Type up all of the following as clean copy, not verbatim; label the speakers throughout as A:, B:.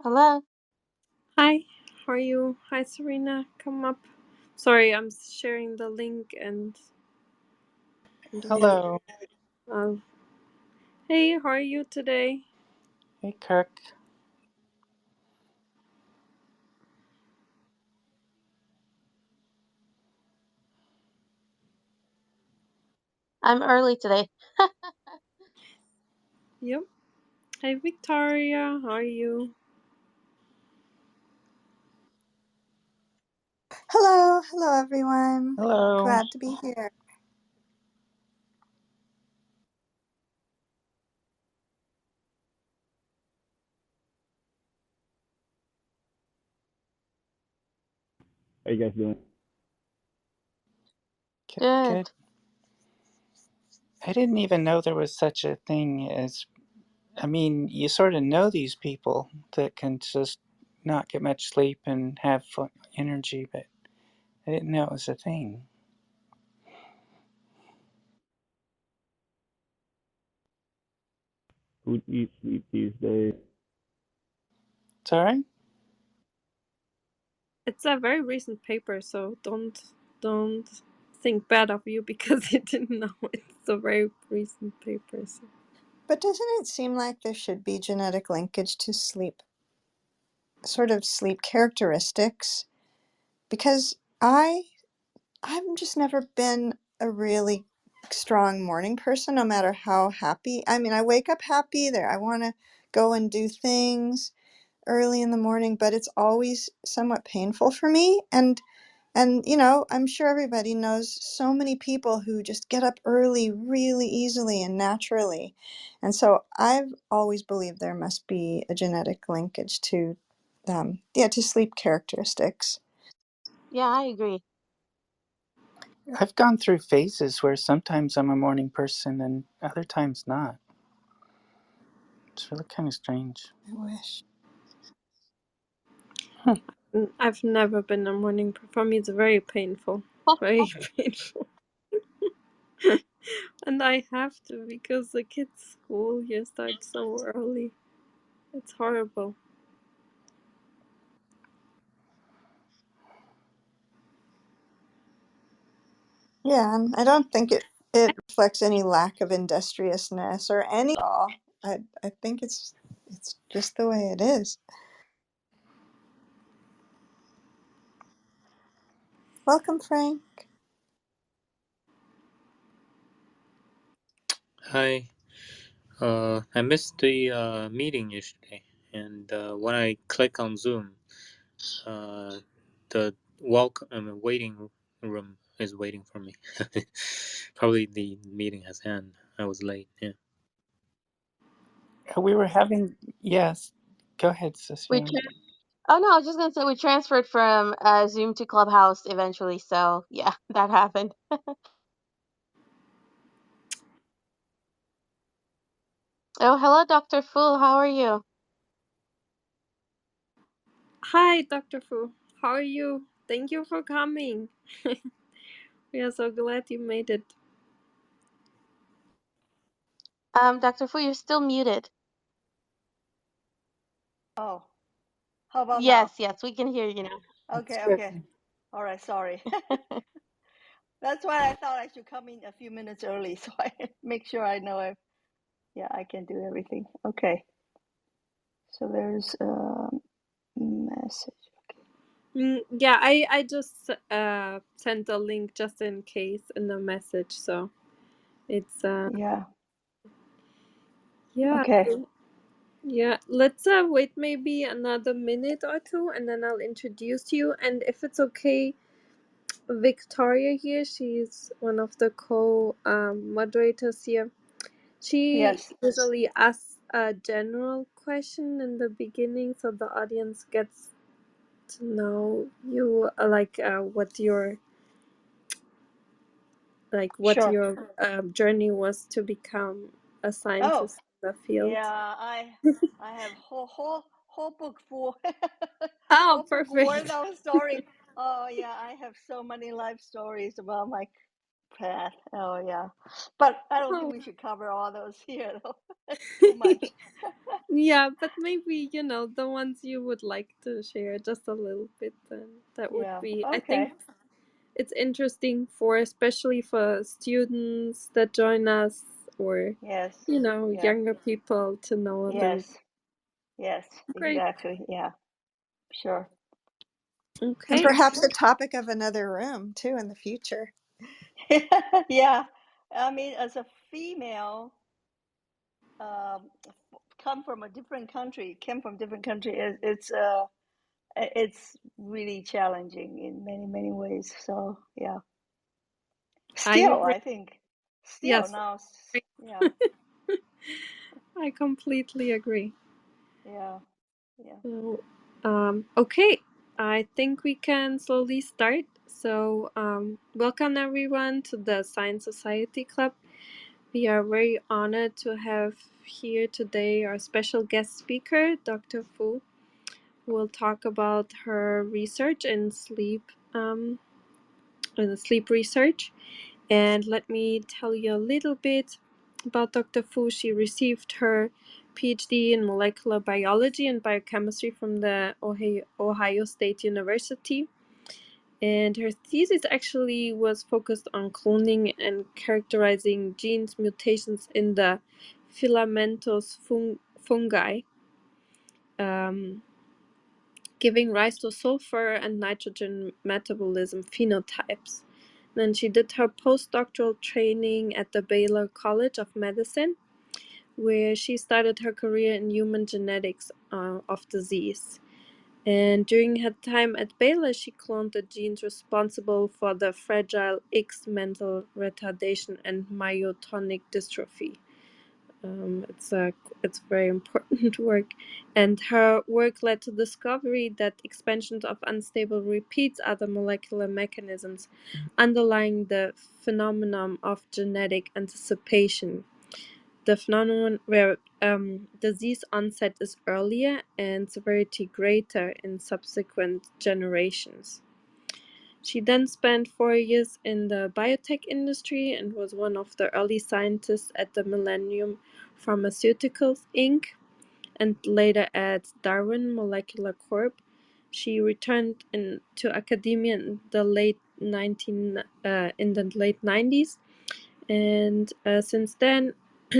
A: Hello.
B: Hi, how are you? Hi, Serena. Come up. Sorry, I'm sharing the link and
C: Hello.
B: uh, hey, how are you today?
C: Hey, Kirk.
A: I'm early today.
B: Yep. Hi, Victoria. How are you?
D: Hello, everyone.
C: Hello.
D: Glad to be here.
E: How you guys doing?
A: Good.
C: Good. I didn't even know there was such a thing as, you sort of know these people that can just not get much sleep and have energy, but I didn't know it was a thing.
E: Who eats sleep these days?
C: Sorry?
B: It's a very recent paper, so don't think bad of you because you didn't know. It's a very recent paper. So.
D: But doesn't it seem like there should be genetic linkage to sleep, sort of sleep characteristics? Because I've just never been a really strong morning person, no matter how happy. I mean, I wake up happy there. I want to go and do things early in the morning, but it's always somewhat painful for me. And I'm sure everybody knows so many people who just get up early really easily and naturally. And so I've always believed there must be a genetic linkage to to sleep characteristics.
A: Yeah, I agree.
C: I've gone through phases where sometimes I'm a morning person and other times not. It's really kind of strange.
D: I wish.
B: I've never been a morning. For me, it's very painful. Very painful. And I have to because the kids' school here starts so early. It's horrible.
D: Yeah, and I don't think it reflects any lack of industriousness or any at all. I think it's just the way it is. Welcome, Frank.
F: Hi. I missed the meeting yesterday, and when I click on Zoom, the waiting room is waiting for me. Probably the meeting has ended. I was late. Yeah.
C: We were having, yes. Go ahead,
A: We
C: Cecilia.
A: tra- Oh no, I was just gonna say we transferred from Zoom to Clubhouse eventually. So yeah, that happened. Oh, hello, Dr. Fu. How are you?
B: Hi, Dr. Fu. How are you? Thank you for coming. We are so glad you made it.
A: Dr. Fu, you're still muted.
G: Oh, how about now?
A: Yes, we can hear you now.
G: Okay,
C: Good.
G: okay. All right, sorry. That's why I thought I should come in a few minutes early so I make sure I know I can do everything. Okay. So there's a message.
B: Yeah, I just sent a link just in case in the message, so it's
G: Yeah.
B: yeah.
G: Okay.
B: Yeah, let's wait maybe another minute or two and then I'll introduce you. And if it's okay, Victoria here, she's one of the moderators here. She
G: Yes.
B: usually asks a general question in the beginning so the audience gets to know you, what
G: Sure.
B: your journey was to become a
G: Oh,
B: scientist in the field.
G: yeah, I have whole book full
B: Oh,
G: whole book worth
B: perfect.
G: of story. Oh yeah, I have so many life stories about my path. Oh yeah, but I don't think
B: Oh.
G: we should cover all those here though. Too much.
B: Yeah, but maybe, the ones you would like to share just a little bit, then that would
G: Yeah.
B: be, I think
G: Okay.
B: it's interesting especially for students that join us or,
G: Yes. Yeah.
B: younger people to know a little.
G: Yes. Yes.
B: Great.
G: Exactly. Yeah. Sure.
D: And
B: Okay.
D: perhaps the topic of another room too in the future.
G: Yeah. I mean, as a female, um, came from different country. It's really challenging in many many ways. So yeah.
B: I
G: Still,
B: agree.
G: I think. Still
B: Yes,
G: now. Yeah.
B: I completely agree.
G: Yeah. Yeah.
B: So, okay, I think we can slowly start. So, welcome everyone to the Science Society Club. We are very honored to have here today our special guest speaker, Dr. Fu, who will talk about her research in sleep research. And let me tell you a little bit about Dr. Fu. She received her PhD in molecular biology and biochemistry from the Ohio State University. And her thesis actually was focused on cloning and characterizing genes mutations in the filamentous fungi, um, giving rise to sulfur and nitrogen metabolism phenotypes. Then she did her postdoctoral training at the Baylor College of Medicine, where she started her career in human genetics of disease. And during her time at Baylor, she cloned the genes responsible for the Fragile X mental retardation and myotonic dystrophy. It's very important work, and her work led to the discovery that expansions of unstable repeats are the molecular mechanisms underlying the phenomenon of genetic anticipation. The phenomenon where disease onset is earlier and severity greater in subsequent generations. She then spent 4 years in the biotech industry and was one of the early scientists at the Millennium Pharmaceuticals Inc. and later at Darwin Molecular Corp. She returned to academia in the late 90s, and since then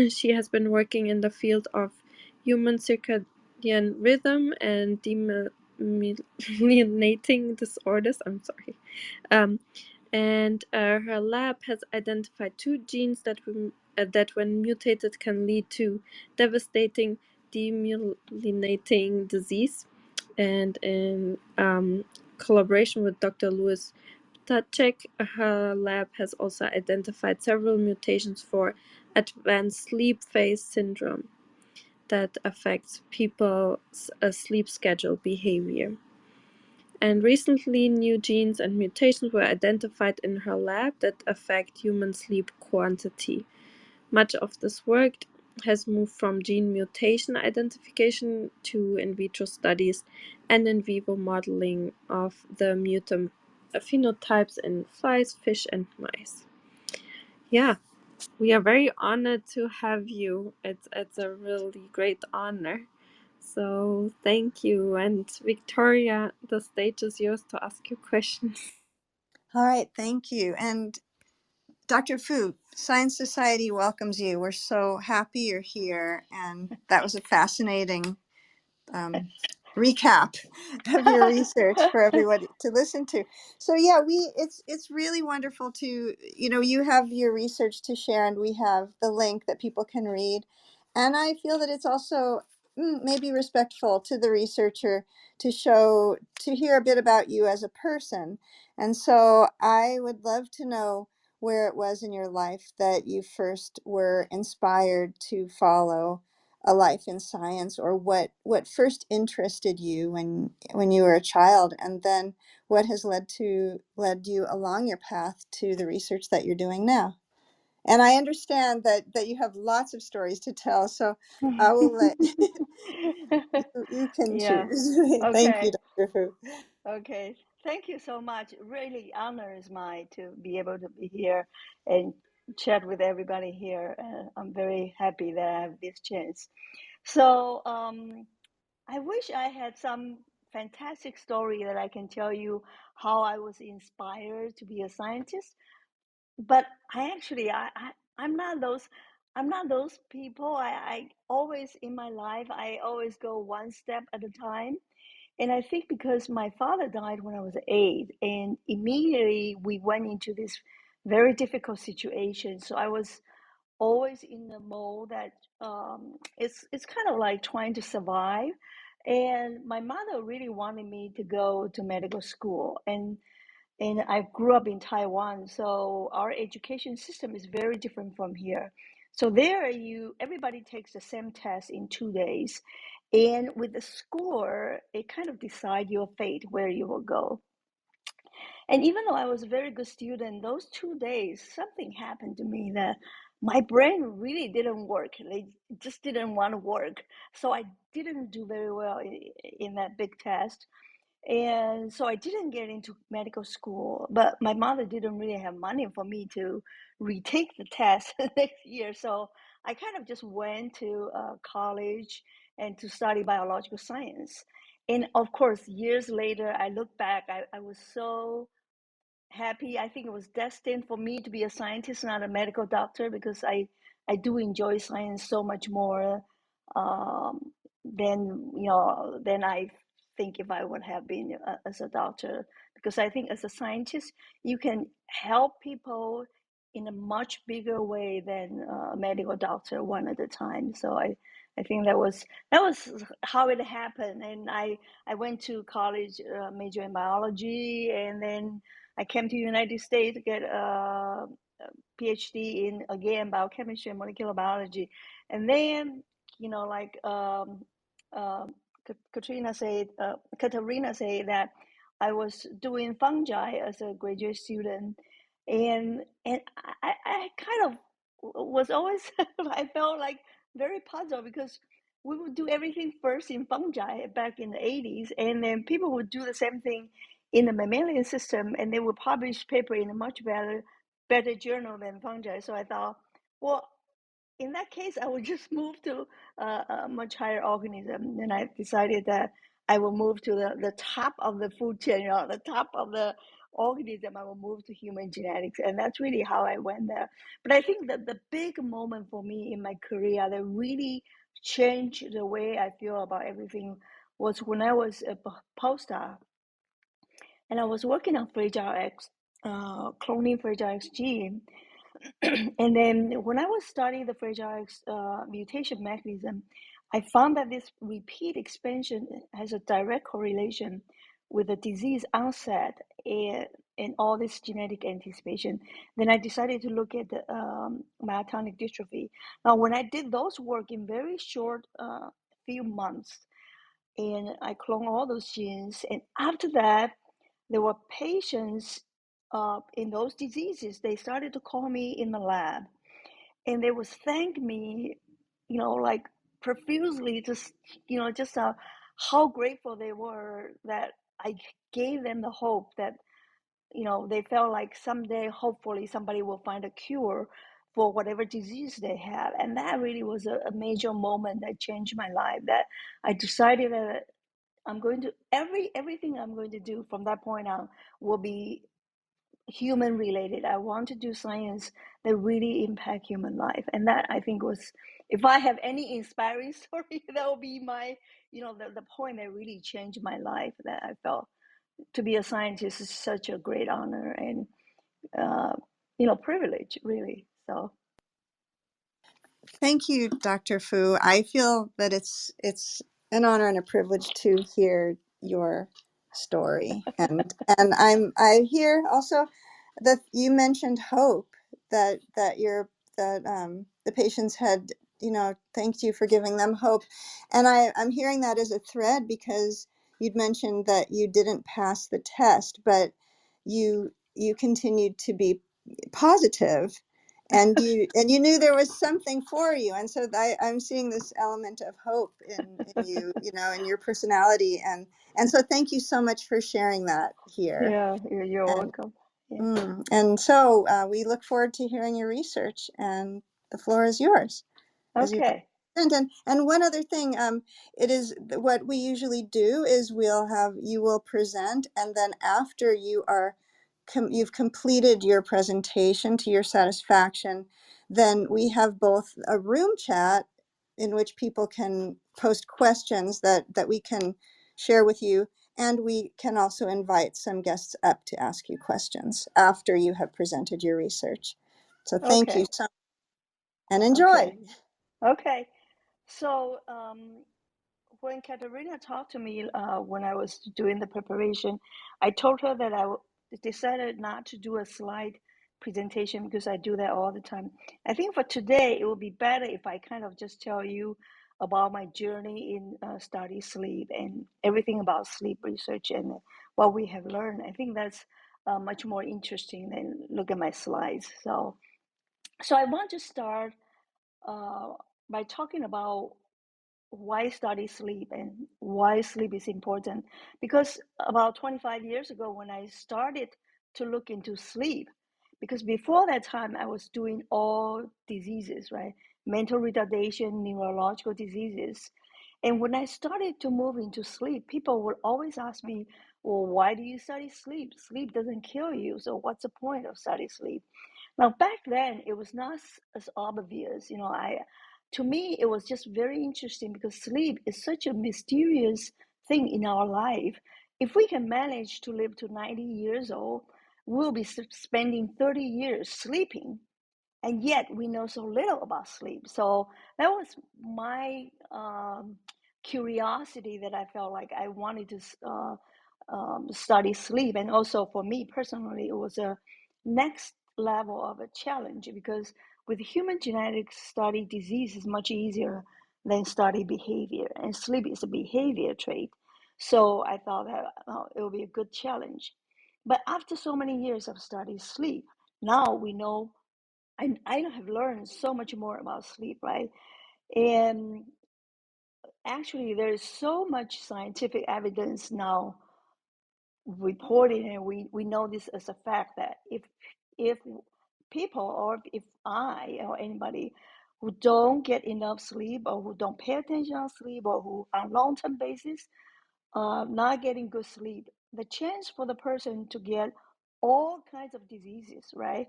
B: she has been working in the field of human circadian rhythm and demyelinating disorders. I'm sorry. Um, and her lab has identified two genes that, when mutated, can lead to devastating demyelinating disease. And in collaboration with Dr. Louis Ptacek, her lab has also identified several mutations for advanced sleep phase syndrome that affects people's sleep schedule behavior. And recently, new genes and mutations were identified in her lab that affect human sleep quantity. Much of this work has moved from gene mutation identification to in vitro studies and in vivo modeling of the mutant phenotypes in flies, fish, and mice. Yeah, we are very honored to have you. It's a really great honor. So thank you. And Victoria, the stage is yours to ask your questions.
D: All right, thank you. And Dr. Fu, Science Society welcomes you. We're so happy you're here. And that was a fascinating recap of your research for everybody to listen to. So yeah, it's really wonderful to, you have your research to share and we have the link that people can read. And I feel that it's also maybe respectful to the researcher to hear a bit about you as a person. And so I would love to know where it was in your life that you first were inspired to follow a life in science, or what first interested you when you were a child, and then what has led you along your path to the research that you're doing now. And I understand that you have lots of stories to tell, so I will let you can
G: Yeah.
D: choose. Thank you,
G: Okay.
D: Dr. Fu.
G: Okay, thank you so much. Really, honor is mine to be able to be here and chat with everybody here. I'm very happy that I have this chance. So, I wish I had some fantastic story that I can tell you how I was inspired to be a scientist. But I actually, I'm not those. I'm not those people. I always in my life, I always go one step at a time. And I think because my father died when I was 8, and immediately we went into this very difficult situation. So I was always in the mode that it's kind of like trying to survive. And my mother really wanted me to go to medical school, and I grew up in Taiwan, so our education system is very different from here. So there, you everybody takes the same test in 2 days, and with the score, it kind of decide your fate where you will go. And even though I was a very good student, those 2 days, something happened to me that my brain really didn't work. They just didn't want to work. So I didn't do very well in that big test. And so I didn't get into medical school, but my mother didn't really have money for me to retake the test next year. So I kind of just went to college and to study biological science. And of course, years later, I look back, I was so happy. I think it was destined for me to be a scientist, not a medical doctor, because I do enjoy science so much more um, than I think if I would have been as a doctor. Because I think as a scientist, you can help people in a much bigger way than a medical doctor one at a time. So I think that was how it happened. And I went to college, major in biology, and then I came to the United States to get a PhD in, again, biochemistry and molecular biology. And then, like Katerina said that I was doing fungi as a graduate student. And I kind of was always, I felt like very puzzled because we would do everything first in fungi back in the 80s, and then people would do the same thing in the mammalian system, and they would publish paper in a much better journal than fungi. So I thought, well, in that case, I would just move to a much higher organism. And I decided that I will move to the top of the food chain, the top of the organism. I will move to human genetics. And that's really how I went there. But I think that the big moment for me in my career that really changed the way I feel about everything was when I was a postdoc and I was working on Fragile X, cloning Fragile X gene. And then when I was studying the Fragile X mutation mechanism, I found that this repeat expansion has a direct correlation with the disease onset and all this genetic anticipation. Then I decided to look at the myotonic dystrophy. Now, when I did those work in very short few months, and I cloned all those genes, and after that, there were patients in those diseases. They started to call me in the lab, and they would thank me, like profusely, just how grateful they were that I gave them the hope that, they felt like someday, hopefully, somebody will find a cure for whatever disease they have. And that really was a major moment that changed my life. That I decided that I'm going to everything I'm going to do from that point on will be human related. I want to do science that really impact human life. And that, I think, was, if I have any inspiring story, that will be my, the point that really changed my life, that I felt to be a scientist is such a great honor and uh, privilege, really. So
D: Thank you, Dr. Fu. I feel that it's an honor and a privilege to hear your story, and I hear also that you mentioned hope, that the patients had, thanked you for giving them hope, and I'm hearing that as a thread, because you'd mentioned that you didn't pass the test, but you continued to be positive and you knew there was something for you, and so I'm seeing this element of hope in you, you know, in your personality, and so thank you so much for sharing that here.
G: Yeah, you're
D: And
G: welcome. Yeah.
D: and so we look forward to hearing your research, and the floor is yours as you
G: Okay.
D: and one other thing, it is what we usually do is you will present, and then after you are you've completed your presentation to your satisfaction, then we have both a room chat in which people can post questions that we can share with you, and we can also invite some guests up to ask you questions after you have presented your research. So thank you
G: Okay.
D: so much and enjoy.
G: Okay. Okay. So, when Katerina talked to me when I was doing the preparation, I told her that decided not to do a slide presentation because I do that all the time. I think for today, it would be better if I kind of just tell you about my journey in study sleep and everything about sleep research and what we have learned. I think that's much more interesting than look at my slides. So I want to start uh, by talking about why study sleep and why sleep is important. Because about 25 years ago, when I started to look into sleep, because before that time, I was doing all diseases, right? Mental retardation, neurological diseases. And when I started to move into sleep, people would always ask me, well, why do you study sleep? Sleep doesn't kill you. So what's the point of study sleep? Now, back then, it was not as obvious. You know, to me, it was just very interesting because sleep is such a mysterious thing in our life. If we can manage to live to 90 years old, we'll be spending 30 years sleeping, and yet we know so little about sleep. So that was my curiosity that I felt like I wanted to study sleep. And also for me personally, it was a next level of a challenge because with human genetics, study disease is much easier than study behavior, and sleep is a behavior trait. So I thought that it would be a good challenge. But after so many years of studying sleep, now we know I have learned so much more about sleep, right? And actually, there's so much scientific evidence now reported, and we know this as a fact that if people or if I or anybody who don't get enough sleep or who don't pay attention on sleep or who on long-term basis not getting good sleep, the chance for the person to get all kinds of diseases, right?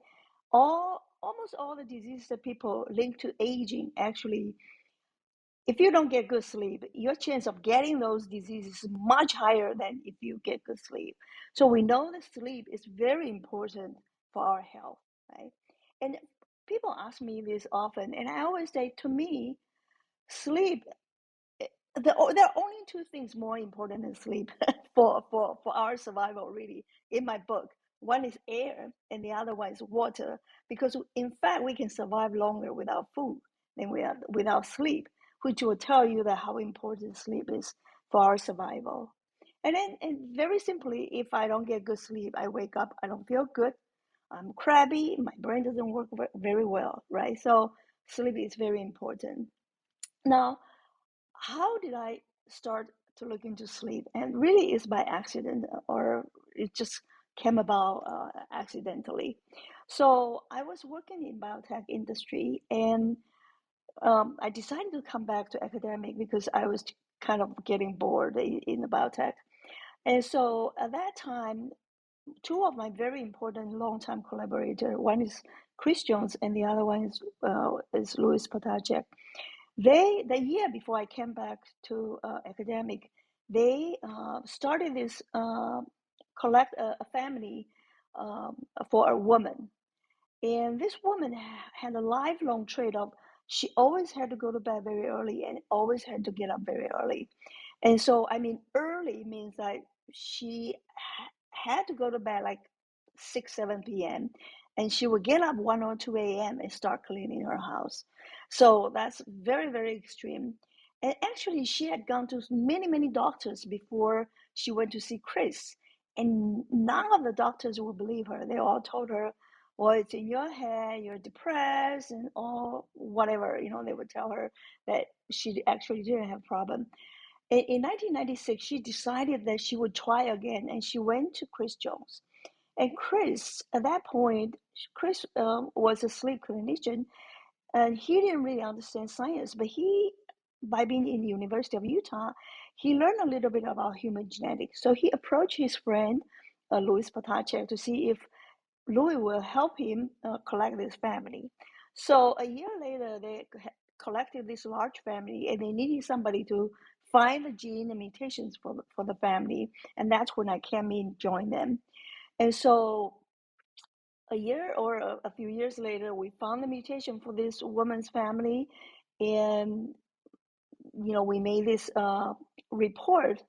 G: Almost all the diseases that people link to aging, actually, if you don't get good sleep, your chance of getting those diseases is much higher than if you get good sleep. So we know that sleep is very important for our health, right? And people ask me this often, and I always say, to me, sleep there are only two things more important than sleep for our survival, really, in my book. One is air, and the other one is water. Because in fact, we can survive longer without food than without sleep, which will tell you that how important sleep is for our survival. And then, and very simply, if I don't get good sleep, I wake up, I don't feel good, I'm crabby, my brain doesn't work very well, right? So sleep is very important. Now, how did I start to look into sleep? And really, it's by accident, or it just came about accidentally. So I was working in biotech industry, and I decided to come back to academic because I was kind of getting bored in the biotech. And so at that time, two of my very important long-time collaborators, one is Chris Jones, and the other one is Louis Potajek. The year before I came back to academic, they started this collect a family for a woman, and this woman had a lifelong trait of she always had to go to bed very early and always had to get up very early. And so, I mean, early means that she had to go to bed like 6, 7 p.m. And she would get up 1 or 2 a.m. and start cleaning her house. So that's very, very extreme. And actually, she had gone to many, many doctors before she went to see Chris. And none of the doctors would believe her. They all told her, well, it's in your head, you're depressed and all whatever, they would tell her that she actually didn't have a problem. In 1996, she decided that she would try again, and she went to Chris Jones. And Chris, at that point, Chris was a sleep clinician, and he didn't really understand science, but by being in the University of Utah, he learned a little bit about human genetics. So he approached his friend, Louis Potacek, to see if Louis will help him collect this family. So a year later, they collected this large family, and they needed somebody to find the gene and mutations for the family. And that's when I came in, joined them. And so a year or a few years later, we found the mutation for this woman's family, and we made this report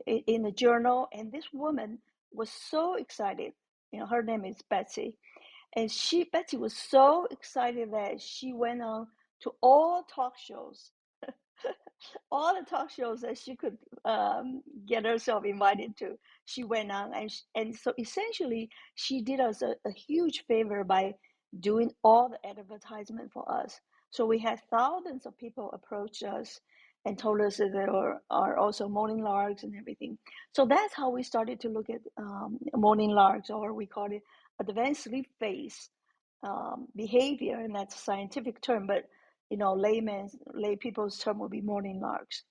G: in the journal. And this woman was so excited. Her name is Betsy, and Betsy was so excited that she went on to all talk shows, all the talk shows that she could get herself invited to. She went on, and so essentially she did us a huge favor by doing all the advertisement for us. So we had thousands of people approach us and told us that there are also morning larks and everything. So that's how we started to look at morning larks, or we call it advanced sleep phase behavior, and that's a scientific term, but lay people's term will be morning larks.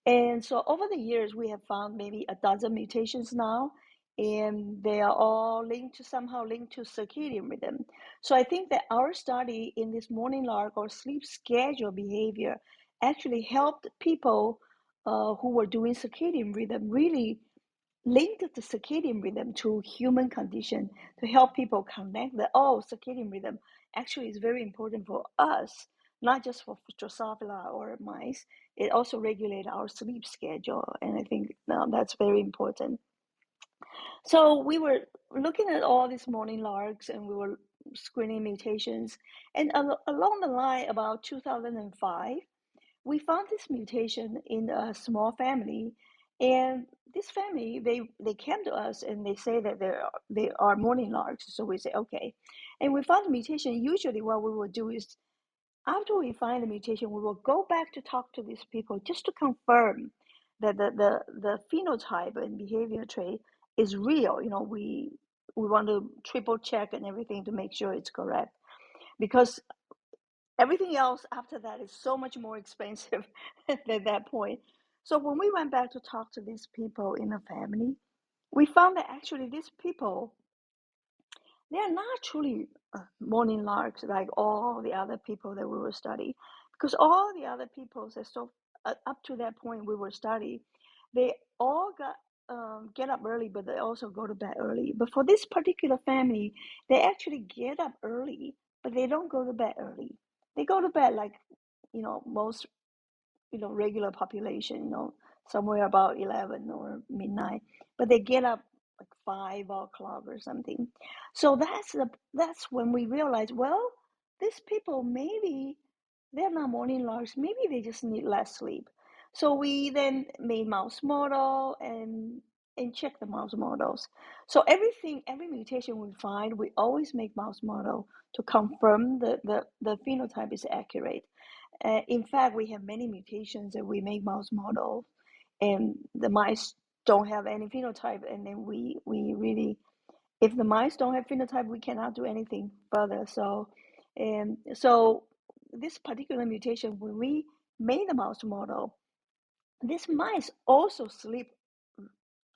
G: And so over the years, we have found maybe a dozen mutations now, and they are all somehow linked to circadian rhythm. So I think that our study in this morning lark or sleep schedule behavior actually helped people who were doing circadian rhythm really linked the circadian rhythm to human condition to help people connect that, circadian rhythm actually is very important for us, not just for Drosophila or mice. It also regulates our sleep schedule, and I think that's very important. So we were looking at all these morning larks, and we were screening mutations, and along the line about 2005, we found this mutation in a small family, and this family they came to us and they say that they are morning larks. So we say okay, and we found the mutation. Usually what we will do is, after we find the mutation, we will go back to talk to these people just to confirm that the phenotype and behavior trait is real. We want to triple check and everything to make sure it's correct, because everything else after that is so much more expensive at that point. So when we went back to talk to these people in the family, we found that actually these people, they are not truly morning larks like all the other people that we were studying, because all the other people that up to that point we were studying, they all get up early, but they also go to bed early. But for this particular family, they actually get up early, but they don't go to bed early. They go to bed like most regular population, somewhere about 11 or midnight, but they get up like 5 o'clock or something. So that's when we realize, well, these people, maybe they're not morning larks, maybe they just need less sleep. So we then made mouse model and check the mouse models. So every mutation we find, we always make mouse model to confirm the phenotype is accurate. In fact, we have many mutations that we make mouse models, and the mice don't have any phenotype. And then we really, if the mice don't have phenotype, we cannot do anything further. So this particular mutation, when we made the mouse model, these mice also sleep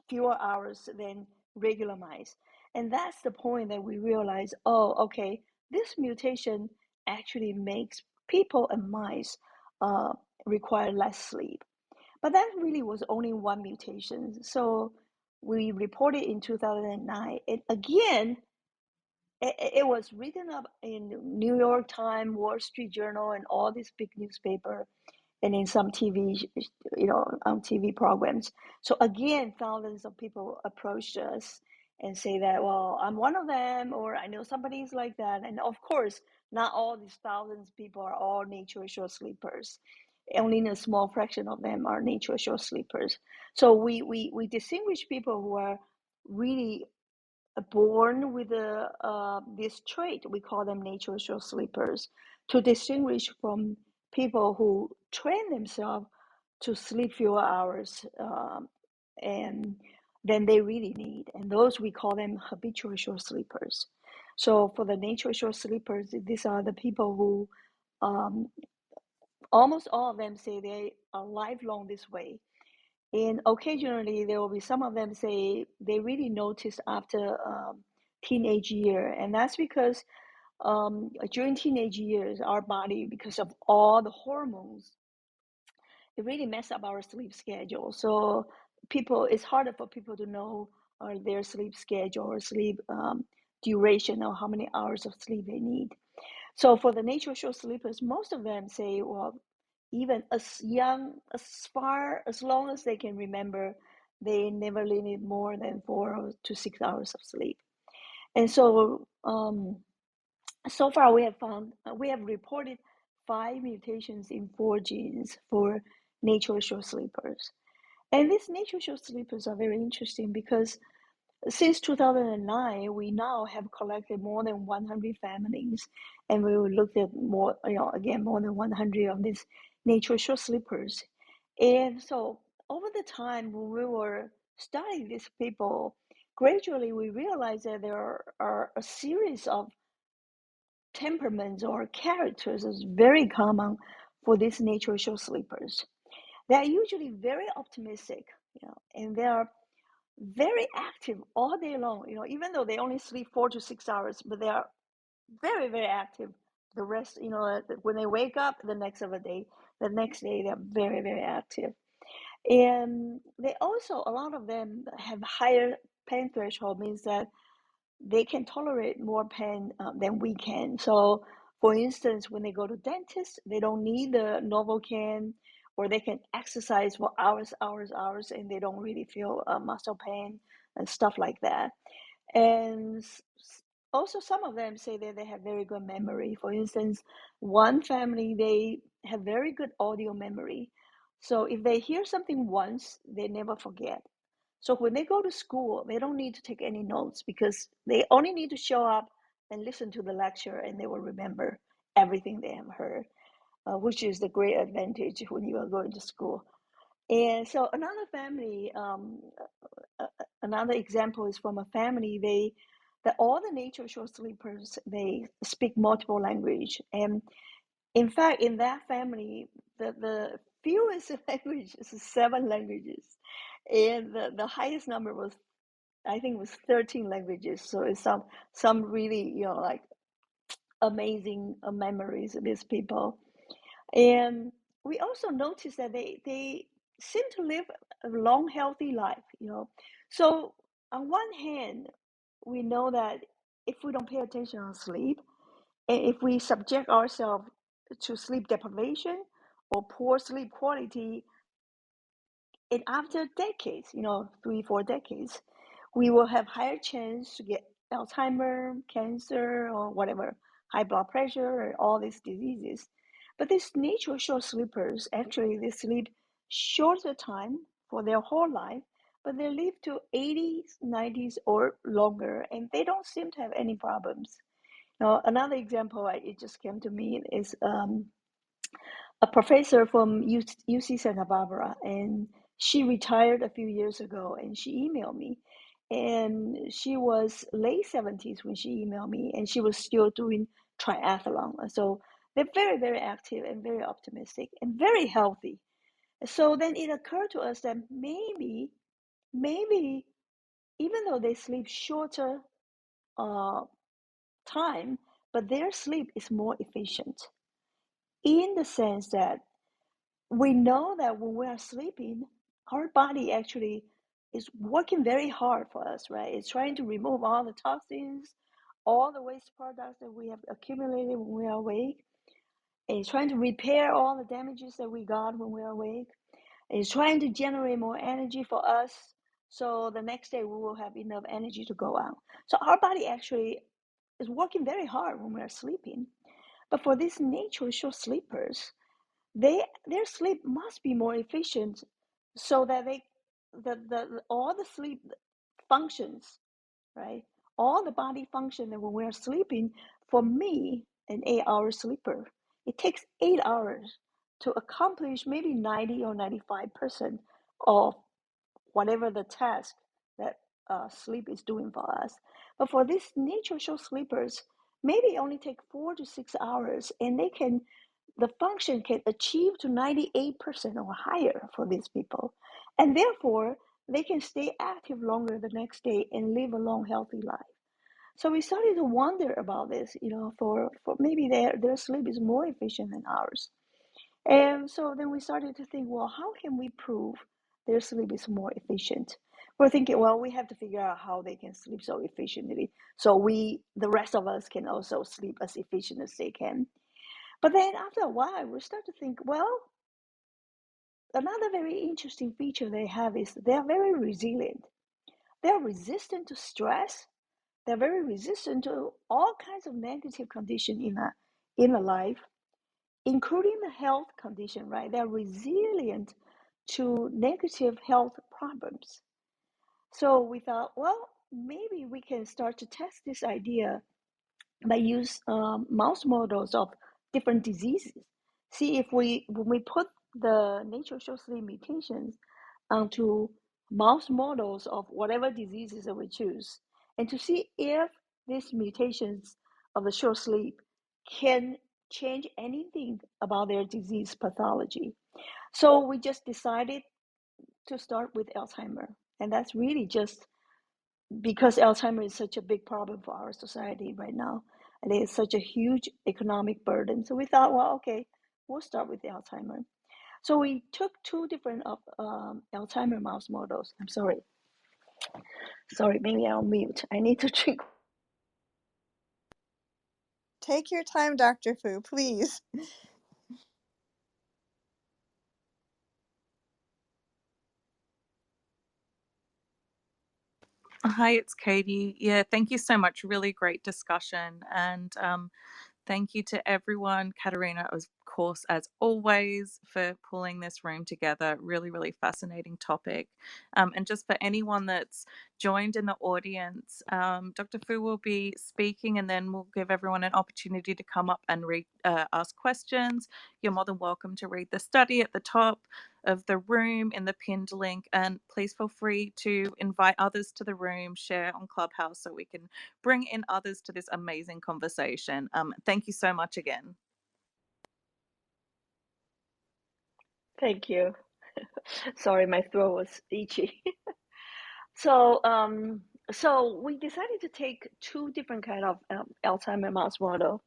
G: fewer hours than regular mice. And that's the point that we realize, okay, this mutation actually makes people and mice require less sleep. But that really was only one mutation. So we reported in 2009. And again, it was written up in New York Times, Wall Street Journal, and all these big newspapers, and in some TV, on TV programs. So again, thousands of people approached us and say that, well, I'm one of them, or I know somebody's like that. And of course, not all these thousands of people are all natural short sleepers. Only a small fraction of them are natural short sleepers. So we distinguish people who are really born with this trait. We call them natural short sleepers, to distinguish from people who train themselves to sleep fewer hours and than they really need. And those we call them habitual short sleepers. So for the natural short sleepers, these are the people who almost all of them say they are lifelong this way. And occasionally there will be some of them say they really notice after teenage year. And that's because during teenage years, our body, because of all the hormones, it really mess up our sleep schedule. So it's harder for people to know their sleep schedule or sleep duration or how many hours of sleep they need. So for the natural short sleepers, most of them say, well, even as far as long as they can remember, they never really need more than 4 to 6 hours of sleep. And so, so far we have reported 5 mutations in 4 genes for natural short sleepers. And these natural short sleepers are very interesting because since 2009, we now have collected more than 100 families, and we looked at more, more than 100 of these natural short sleepers. And so over the time when we were studying these people, gradually we realized that there are a series of temperaments or characters is very common for these natural short sleepers. They are usually very optimistic, and they are very active all day long, even though they only sleep 4 to 6 hours, but they are very, very active. The rest, when they wake up the next day, they're very, very active. And they also, a lot of them have higher pain threshold, means that they can tolerate more pain than we can. So, for instance, when they go to dentist, they don't need the Novocaine, or they can exercise for hours, and they don't really feel muscle pain and stuff like that. And also, some of them say that they have very good memory. For instance, one family, they have very good audio memory. So if they hear something once, they never forget. So when they go to school, they don't need to take any notes because they only need to show up and listen to the lecture, and they will remember everything they have heard, which is the great advantage when you are going to school. And so another family, another example is from a family. That all the nature short sleepers, they speak multiple language, and in fact, in that family, the fewest language is 7 languages, and the highest number was, I think, was 13 languages. So it's some really like amazing memories of these people. And we also noticed that they seem to live a long, healthy life, So on one hand, we know that if we don't pay attention on sleep, and if we subject ourselves to sleep deprivation or poor sleep quality, and after decades, 3, 4 decades, we will have higher chance to get Alzheimer, cancer, or whatever, high blood pressure, and all these diseases. But these natural short sleepers, actually, they sleep shorter time for their whole life, but they live to 80s, 90s, or longer, and they don't seem to have any problems. Now, another example, it just came to me, is a professor from UC Santa Barbara, and she retired a few years ago, and she emailed me. And she was late 70s when she emailed me, and she was still doing triathlon. So they're very, very active and very optimistic and very healthy. So then it occurred to us that maybe, even though they sleep shorter time, but their sleep is more efficient in the sense that we know that when we are sleeping, our body actually is working very hard for us, right? It's trying to remove all the toxins, all the waste products that we have accumulated when we are awake. And it's trying to repair all the damages that we got when we are awake. And it's trying to generate more energy for us. So the next day we will have enough energy to go out. So our body actually is working very hard when we are sleeping. But for these natural short sleepers, their sleep must be more efficient so that all the sleep functions, right? all the body function that when we're sleeping, for me, an 8-hour sleeper, it takes 8 hours to accomplish maybe 90 or 95% of whatever the task that sleep is doing for us. But for these natural short sleepers, maybe only take 4 to 6 hours, and the function can achieve to 98% or higher for these people. And therefore, they can stay active longer the next day and live a long, healthy life. So we started to wonder about this, for maybe their sleep is more efficient than ours. And so then we started to think, well, how can we prove their sleep is more efficient? We're thinking, well, we have to figure out how they can sleep so efficiently, so the rest of us can also sleep as efficient as they can. But then after a while, we start to think, well, another very interesting feature they have is they're very resilient. They're resistant to stress. They're very resistant to all kinds of negative conditions in a life, including the health condition, right? They're resilient to negative health problems. So we thought, well, maybe we can start to test this idea by use mouse models of different diseases. See if when we put the natural short sleep mutations onto mouse models of whatever diseases that we choose, and to see if these mutations of the short sleep can change anything about their disease pathology. So we just decided to start with Alzheimer, and that's really just because Alzheimer is such a big problem for our society right now, and it's such a huge economic burden. So we thought, well, okay, we'll start with the Alzheimer. So we took two different Alzheimer mouse models. I'm sorry, maybe I'll mute. I need to drink.
D: Take your time, Dr. Fu, please.
H: Hi, it's Katie. Yeah, thank you so much. Really great discussion. And thank you to everyone, Katerina, of course, as always, for pulling this room together. Really, really fascinating topic. And just for anyone that's joined in the audience, Dr. Fu will be speaking, and then we'll give everyone an opportunity to come up and ask questions. You're more than welcome to read the study at the top of the room in the pinned link, and please feel free to invite others to the room, share on Clubhouse so we can bring in others to this amazing conversation. Thank you so much again.
G: Thank you. Sorry, my throat was itchy. So, so we decided to take two different kind of Alzheimer mouse model,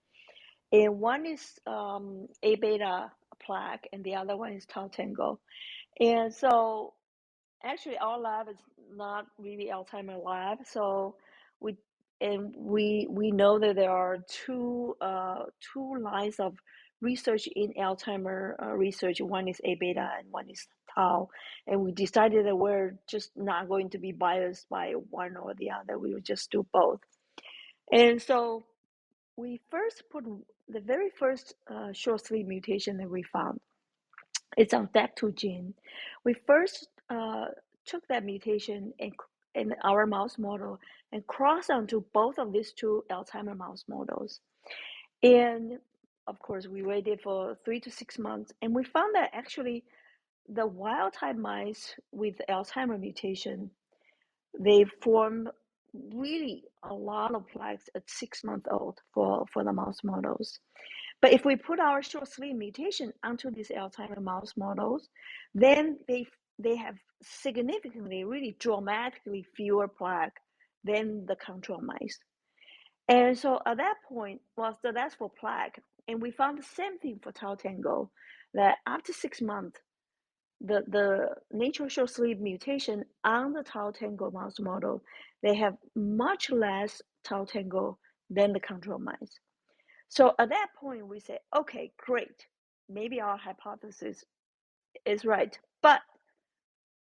G: and one is A beta plaque, and the other one is tau tango. And so actually, our lab is not really Alzheimer lab. So we know that there are two lines of research in Alzheimer research. One is A beta and one is tau. And we decided that we're just not going to be biased by one or the other. We would just do both. And so we first put the very first short sleep mutation that we found. It's on DAC2 gene. We first took that mutation in our mouse model and crossed onto both of these two Alzheimer mouse models. And of course, we waited for 3 to 6 months, and we found that actually the wild type mice with Alzheimer mutation, they form really a lot of plaques at 6 months old for the mouse models. But if we put our short sleep mutation onto these Alzheimer mouse models, then they have significantly, really dramatically fewer plaque than the control mice. And so at that point, well, so that's for plaque. And we found the same thing for tau tango, that after 6 months, the natural short sleep mutation on the tau tango mouse model, they have much less tau tango than the control mice. So at that point, we say, okay, great. Maybe our hypothesis is right. But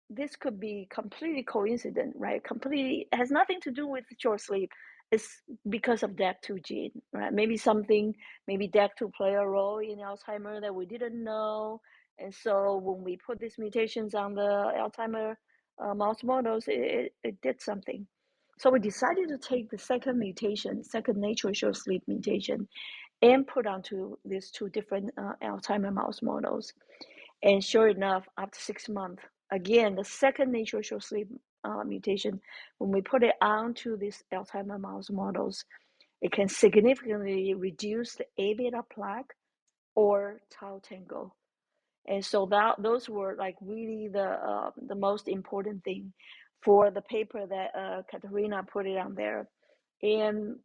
G: this could be completely coincident, right? Completely, it has nothing to do with short sleep. It's because of DAC2 gene, right? Maybe DAC2 play a role in Alzheimer that we didn't know. And so when we put these mutations on the Alzheimer mouse models, it did something. So we decided to take the second mutation, second natural short sleep mutation, and put onto these two different Alzheimer mouse models. And sure enough, after 6 months, again, the second natural short sleep mutation, when we put it onto these Alzheimer mouse models, it can significantly reduce the A beta plaque or tau tangle. And so those were like really the most important thing for the paper that Katerina put it on there. And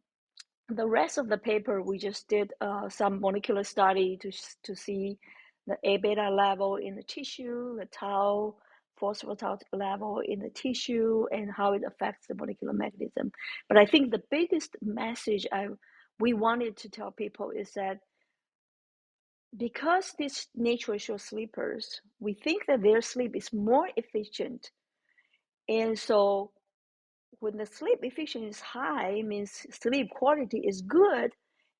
G: the rest of the paper, we just did some molecular study to see the A beta level in the tissue, the tau, phospho-tau level in the tissue, and how it affects the molecular mechanism. But I think the biggest message we wanted to tell people is that because these natural short sleepers, we think that their sleep is more efficient. And so when the sleep efficiency is high, means sleep quality is good,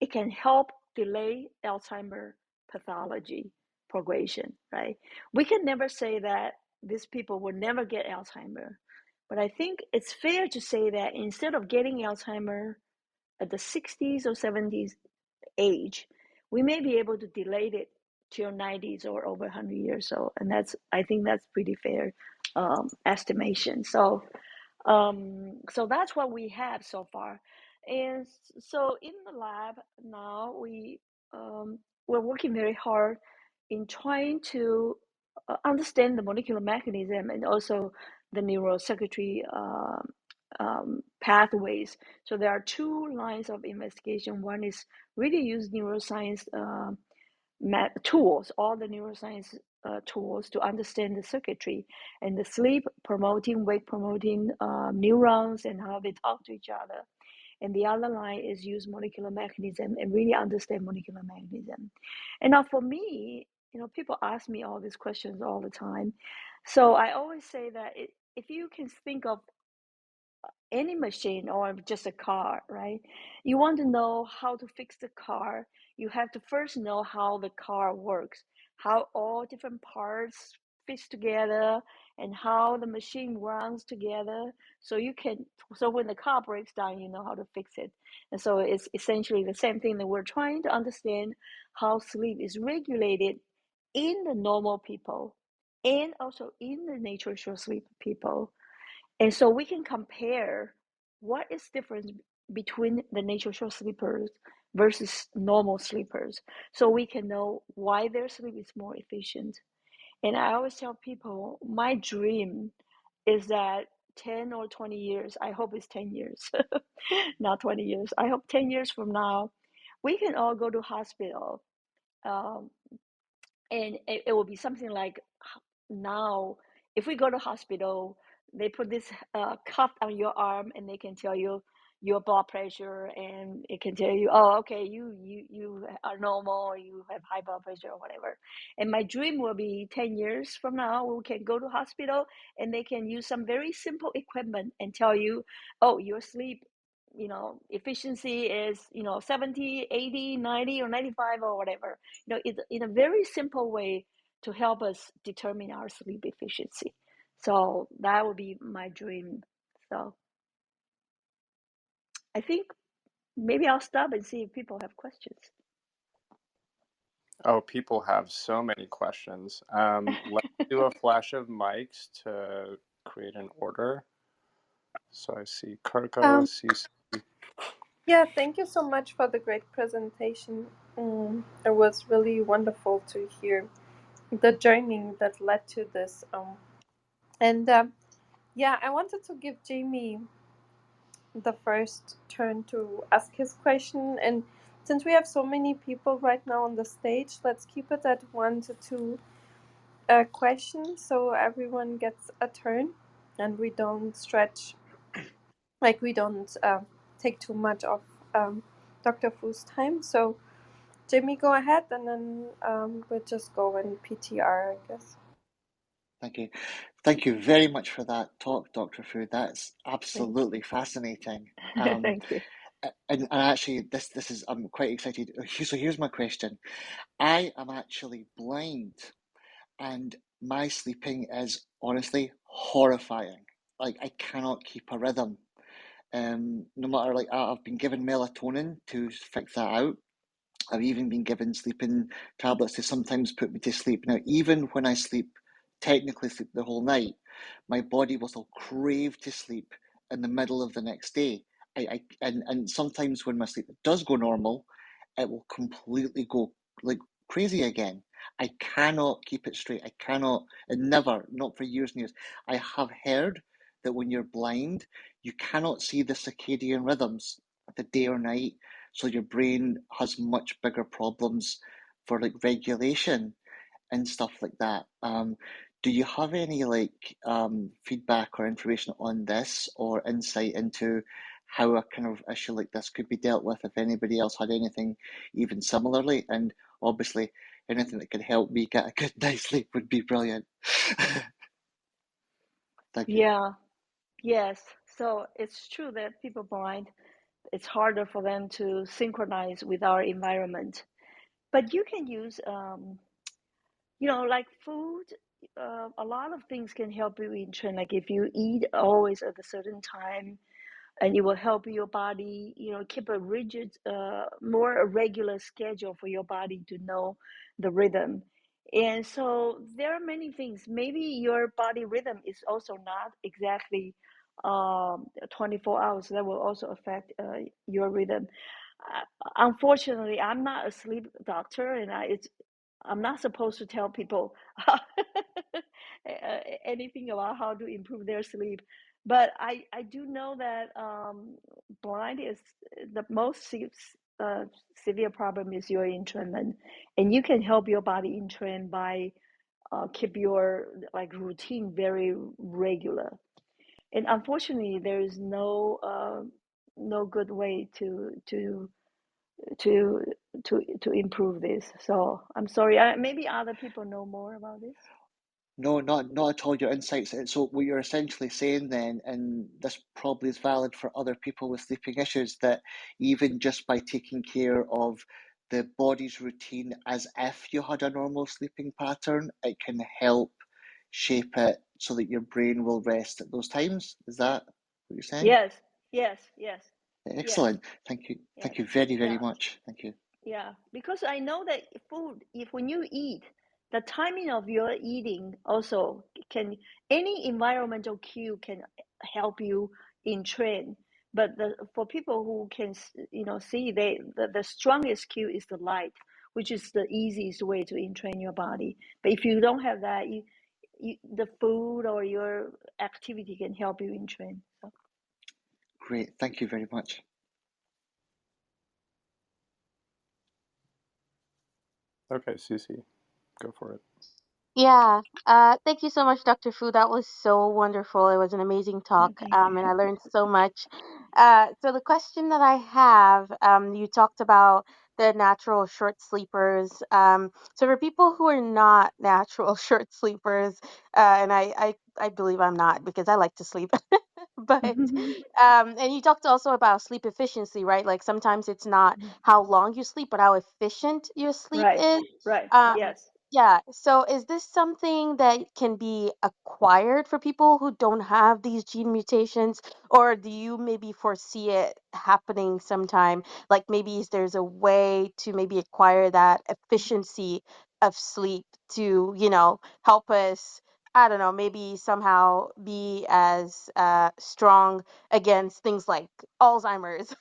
G: it can help delay Alzheimer pathology progression, right? We can never say that these people will never get Alzheimer, but I think it's fair to say that instead of getting Alzheimer at the 60s or 70s age, we may be able to delay it to your 90s or over 100 years old, and I think that's pretty fair estimation. So that's what we have so far. And so in the lab now, we're working very hard in trying to understand the molecular mechanism and also the neurocircuitry pathways. So there are two lines of investigation. One is really use neuroscience tools, all the neuroscience tools to understand the circuitry and the sleep promoting, wake promoting neurons and how they talk to each other. And the other line is use molecular mechanism and really understand molecular mechanism. And now for me, people ask me all these questions all the time. So I always say that if you can think of any machine or just a car, right? You want to know how to fix the car. You have to first know how the car works, how all different parts fits together, and how the machine runs together. So when the car breaks down, you know how to fix it. And so it's essentially the same thing that we're trying to understand how sleep is regulated in the normal people and also in the natural short sleep people. And so we can compare what is different between the natural short sleepers versus normal sleepers. So we can know why their sleep is more efficient. And I always tell people my dream is that 10 or 20 years, I hope it's 10 years, not 20 years. I hope 10 years from now, we can all go to hospital. Um, and it will be something like now, if we go to hospital, they put this cuff on your arm and they can tell you your blood pressure, and it can tell you, oh, okay, you are normal, or you have high blood pressure or whatever. And my dream will be 10 years from now, we can go to hospital and they can use some very simple equipment and tell you, oh, your sleep efficiency is 70, 80, 90, or 95 or whatever. It's in a very simple way to help us determine our sleep efficiency. So that would be my dream. So I think maybe I'll stop and see if people have questions.
I: Oh, people have so many questions. Let's do a flash of mics to create an order. So I see Kirko, CC.
B: Yeah, thank you so much for the great presentation. It was really wonderful to hear the journey that led to this. Yeah, I wanted to give Jamie the first turn to ask his question. And since we have so many people right now on the stage, let's keep it at 1 to 2 questions so everyone gets a turn and we don't stretch, like we don't take too much of Dr. Fu's time. So Jamie, go ahead, and then we'll just go in PTR, I guess.
J: Thank you. Thank you very much for that talk, Dr. Fu. That's absolutely fascinating.
G: Thank you.
J: And actually, this is, I'm quite excited. So here's my question. I am actually blind, and my sleeping is honestly horrifying. Like, I cannot keep a rhythm. No matter like I've been given melatonin to fix that out. I've even been given sleeping tablets to sometimes put me to sleep. Now, even when I sleep, technically sleep the whole night, my body will still crave to sleep in the middle of the next day. And sometimes when my sleep does go normal, it will completely go like crazy again. I cannot keep it straight. I cannot, and never, not for years and years. I have heard that when you're blind, you cannot see the circadian rhythms of the day or night, so your brain has much bigger problems for like regulation and stuff like that. Do you have any like feedback or information on this or insight into how a kind of issue like this could be dealt with if anybody else had anything even similarly? And obviously anything that could help me get a good night's sleep would be brilliant. Thank you.
G: Yeah, yes. So it's true that people blind, it's harder for them to synchronize with our environment. But you can use, like food. A lot of things can help you in train. Like if you eat always at a certain time, and it will help your body, keep a rigid, more regular schedule for your body to know the rhythm. And so there are many things. Maybe your body rhythm is also not exactly 24 hours. That will also affect your rhythm. Unfortunately, I'm not a sleep doctor, and I'm not supposed to tell people anything about how to improve their sleep. But I do know that blind is the most severe problem is your entrainment, and you can help your body entrain by keep your like routine very regular. And unfortunately, there is no good way to to improve this. So I'm sorry. Maybe other people know more about this.
J: No, not at all. Your insights. So what you're essentially saying then, and this probably is valid for other people with sleeping issues, that even just by taking care of the body's routine as if you had a normal sleeping pattern, it can help shape it so that your brain will rest at those times. Is that what you're saying?
G: Yes, yes, yes, yes,
J: Excellent. Thank you.
G: yes.
J: Thank you very, very
G: Yeah,
J: much. Thank you.
G: yeah. Because I know that food, if when you eat, the timing of your eating also can, any environmental cue can help you in train. But for people who can, see, the strongest cue is the light, which is the easiest way to entrain your body. But if you don't have that, the food or your activity can help you entrain. So.
J: Great. Thank you very much.
I: Okay, Cece, go for it.
A: Yeah. Thank you so much, Dr. Fu. That was so wonderful. It was an amazing talk,
G: Thank you.
A: and I learned so much. So the question that I have, you talked about the natural short sleepers. So for people who are not natural short sleepers, and I believe I'm not because I like to sleep. But and you talked also about sleep efficiency, right? Like sometimes it's not how long you sleep, but how efficient your sleep
G: Right,
A: is.
G: right.
A: Um,
G: Yes.
A: yeah. So is this something that can be acquired for people who don't have these gene mutations, or do you maybe foresee it happening sometime? Like maybe there's a way to maybe acquire that efficiency of sleep to, help us, I don't know, maybe somehow be as strong against things like Alzheimer's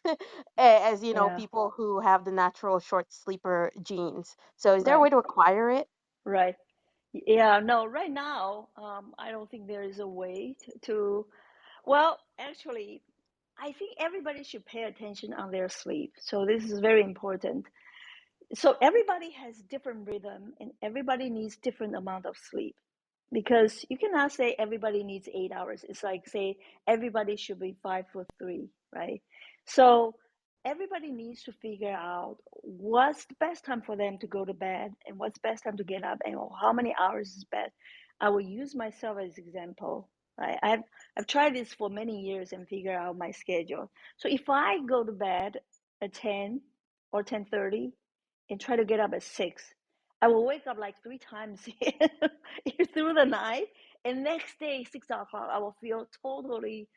A: as,
G: Yeah.
A: people who have the natural short sleeper genes. So is there a
G: Right.
A: way to acquire it?
G: Right. Yeah. No. Right now, I don't think there is a way to. Well, actually, I think everybody should pay attention on their sleep. So this is very important. So everybody has different rhythm, and everybody needs different amount of sleep, because you cannot say everybody needs 8 hours. It's like say everybody should be 5 foot 3, right? So everybody needs to figure out what's the best time for them to go to bed and what's the best time to get up, and how many hours is best. I will use myself as example. Right? I've tried this for many years and figure out my schedule. So if I go to bed at 10 or 10:30 and try to get up at 6, I will wake up like 3 times through the night, and next day 6 o'clock I will feel totally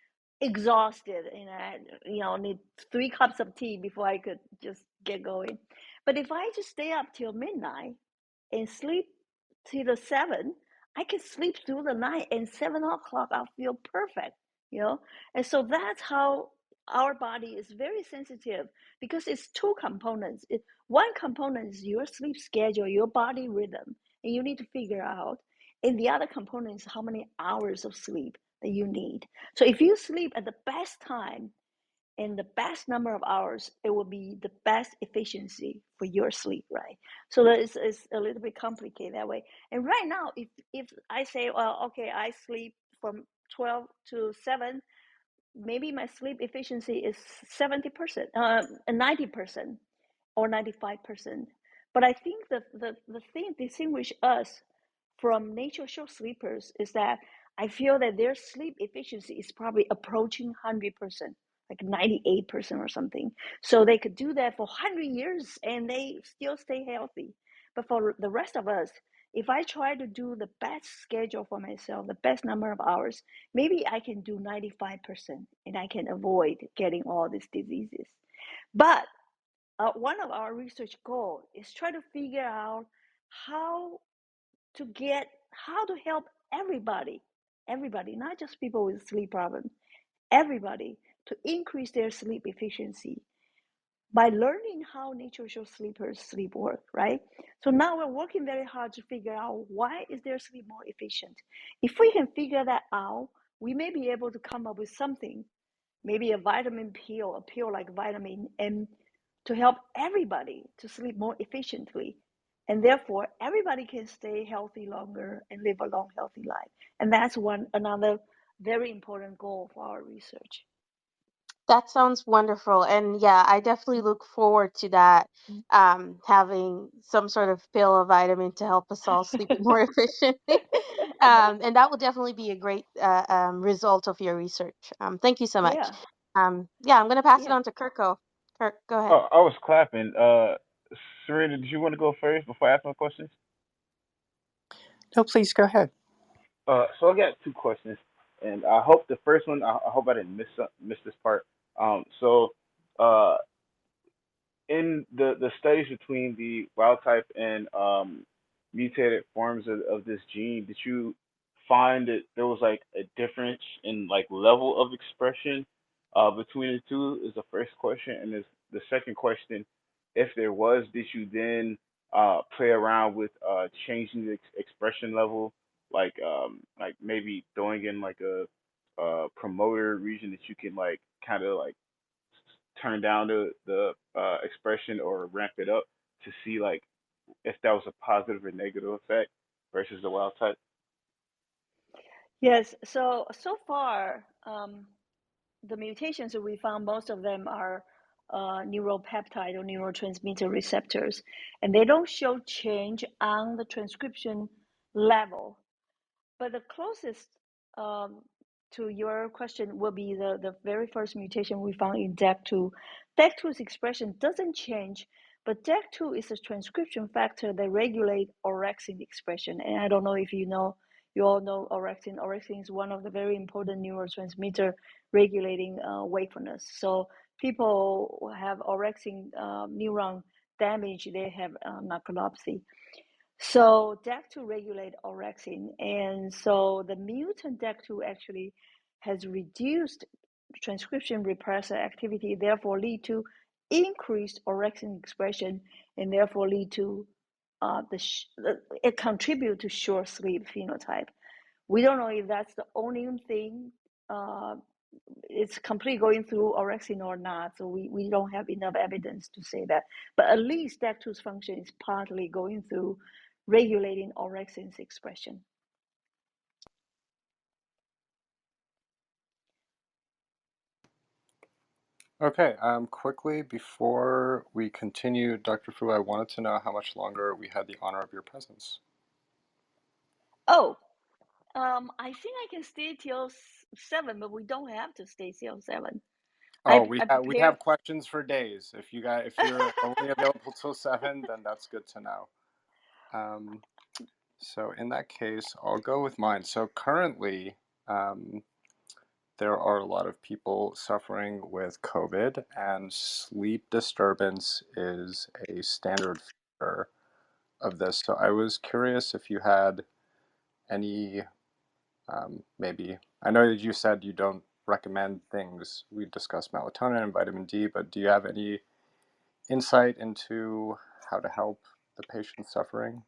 G: exhausted, and I, need 3 cups of tea before I could just get going. But if I just stay up till midnight and sleep till the 7, I can sleep through the night, and 7 o'clock I'll feel perfect, you know. And so that's how our body is very sensitive, because it's 2 components. One component is your sleep schedule, your body rhythm, and you need to figure out. And the other component is how many hours of sleep that you need. So if you sleep at the best time and the best number of hours, it will be the best efficiency for your sleep, right? So that is a little bit complicated that way. And right now, if I say, well, okay, I sleep from 12 to 7, maybe my sleep efficiency is 70%, 90%, or 95%. But I think the thing distinguish us from nature short sleepers is that I feel that their sleep efficiency is probably approaching 100%, like 98% or something. So they could do that for 100 years and they still stay healthy. But for the rest of us, if I try to do the best schedule for myself, the best number of hours, maybe I can do 95% and I can avoid getting all these diseases. But one of our research goals is try to figure out how how to help everybody, not just people with sleep problems, everybody, to increase their sleep efficiency by learning how natural short sleepers sleep work, right? So now we're working very hard to figure out why is their sleep more efficient. If we can figure that out, we may be able to come up with something, maybe a vitamin pill, a pill like vitamin M, to help everybody to sleep more efficiently. And therefore, everybody can stay healthy longer and live a long, healthy life. And that's another very important goal for our research.
A: That sounds wonderful. And yeah, I definitely look forward to that, having some sort of pill or vitamin to help us all sleep more efficiently. And that will definitely be a great result of your research. Thank you so much.
G: Yeah,
A: Yeah, I'm going to pass it
G: yeah.
A: on to Kirko. Kirk, go ahead.
E: Oh, I was clapping. Serena, did you want to go first before I ask my questions?
C: No, please go ahead.
E: So I got 2 questions, and I hope the first one. I hope I didn't miss this part. So, uh, in the studies between the wild type and mutated forms of this gene, did you find that there was like a difference in like level of expression between the two? Is the first question, and is the second question, if there was, did you then play around with changing the expression level, like maybe throwing in like a promoter region that you can like kind of like turn down the expression or ramp it up to see like if that was a positive or negative effect versus the wild type?
G: Yes. So far, the mutations that we found, most of them are neuropeptide or neurotransmitter receptors, and they don't show change on the transcription level. But the closest um, to your question will be the very first mutation we found in DEC2. DEC2's expression doesn't change, but DEC2 is a transcription factor that regulates orexin expression. And I don't know if you all know orexin. Orexin is one of the very important neurotransmitter regulating wakefulness. So people who have orexin neuron damage, they have narcolepsy. So DAC2 regulate orexin, and so the mutant DAC2 actually has reduced transcription repressor activity, therefore lead to increased orexin expression, and therefore lead to it contribute to short sleep phenotype. We don't know if that's the only thing. Uh, it's completely going through orexin or not, so we don't have enough evidence to say that. But at least DAC2's function is partly going through regulating orexin's expression.
I: Okay, quickly before we continue, Dr. Fu, I wanted to know how much longer we had the honor of your presence.
G: Oh, I think I can stay till 7, but we don't have to stay till 7.
I: Oh,
G: I
I: we
G: prepare.
I: have questions for days. If you're only available till 7, then that's good to know. So in that case, I'll go with mine. So currently, there are a lot of people suffering with COVID, and sleep disturbance is a standard feature of this. So I was curious if you had any, maybe, I know that you said you don't recommend things. We discussed melatonin and vitamin D, but do you have any insight into how to help the patient suffering?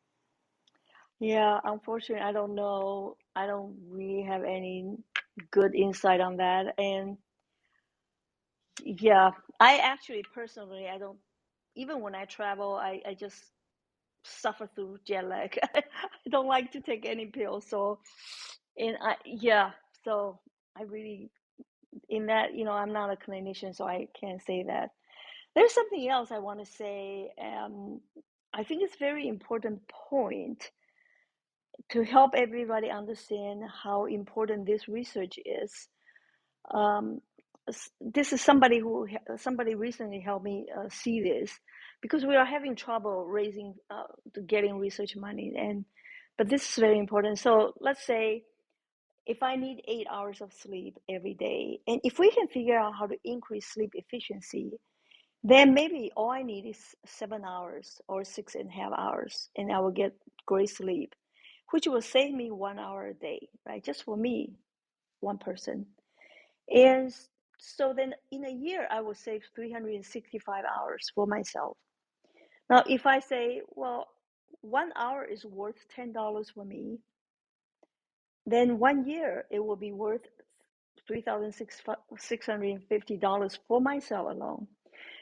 G: Yeah, unfortunately, I don't know. I don't really have any good insight on that. And yeah, I actually personally, I don't, even when I travel, I just suffer through jet lag. I don't like to take any pills. So, and yeah, so I really, in that, I'm not a clinician, so I can't say that. There's something else I want to say. I think it's very important point to help everybody understand how important this research is. Um, this is somebody recently helped me see this, because we are having trouble raising getting research money, but this is very important. So let's say if I need 8 hours of sleep every day, and if we can figure out how to increase sleep efficiency, then maybe all I need is 7 hours or 6.5 hours, and I will get great sleep, which will save me 1 hour a day, right? Just for me, one person. And so then in a year, I will save 365 hours for myself. Now, if I say, well, 1 hour is worth $10 for me, then 1 year it will be worth $3,650 for myself alone.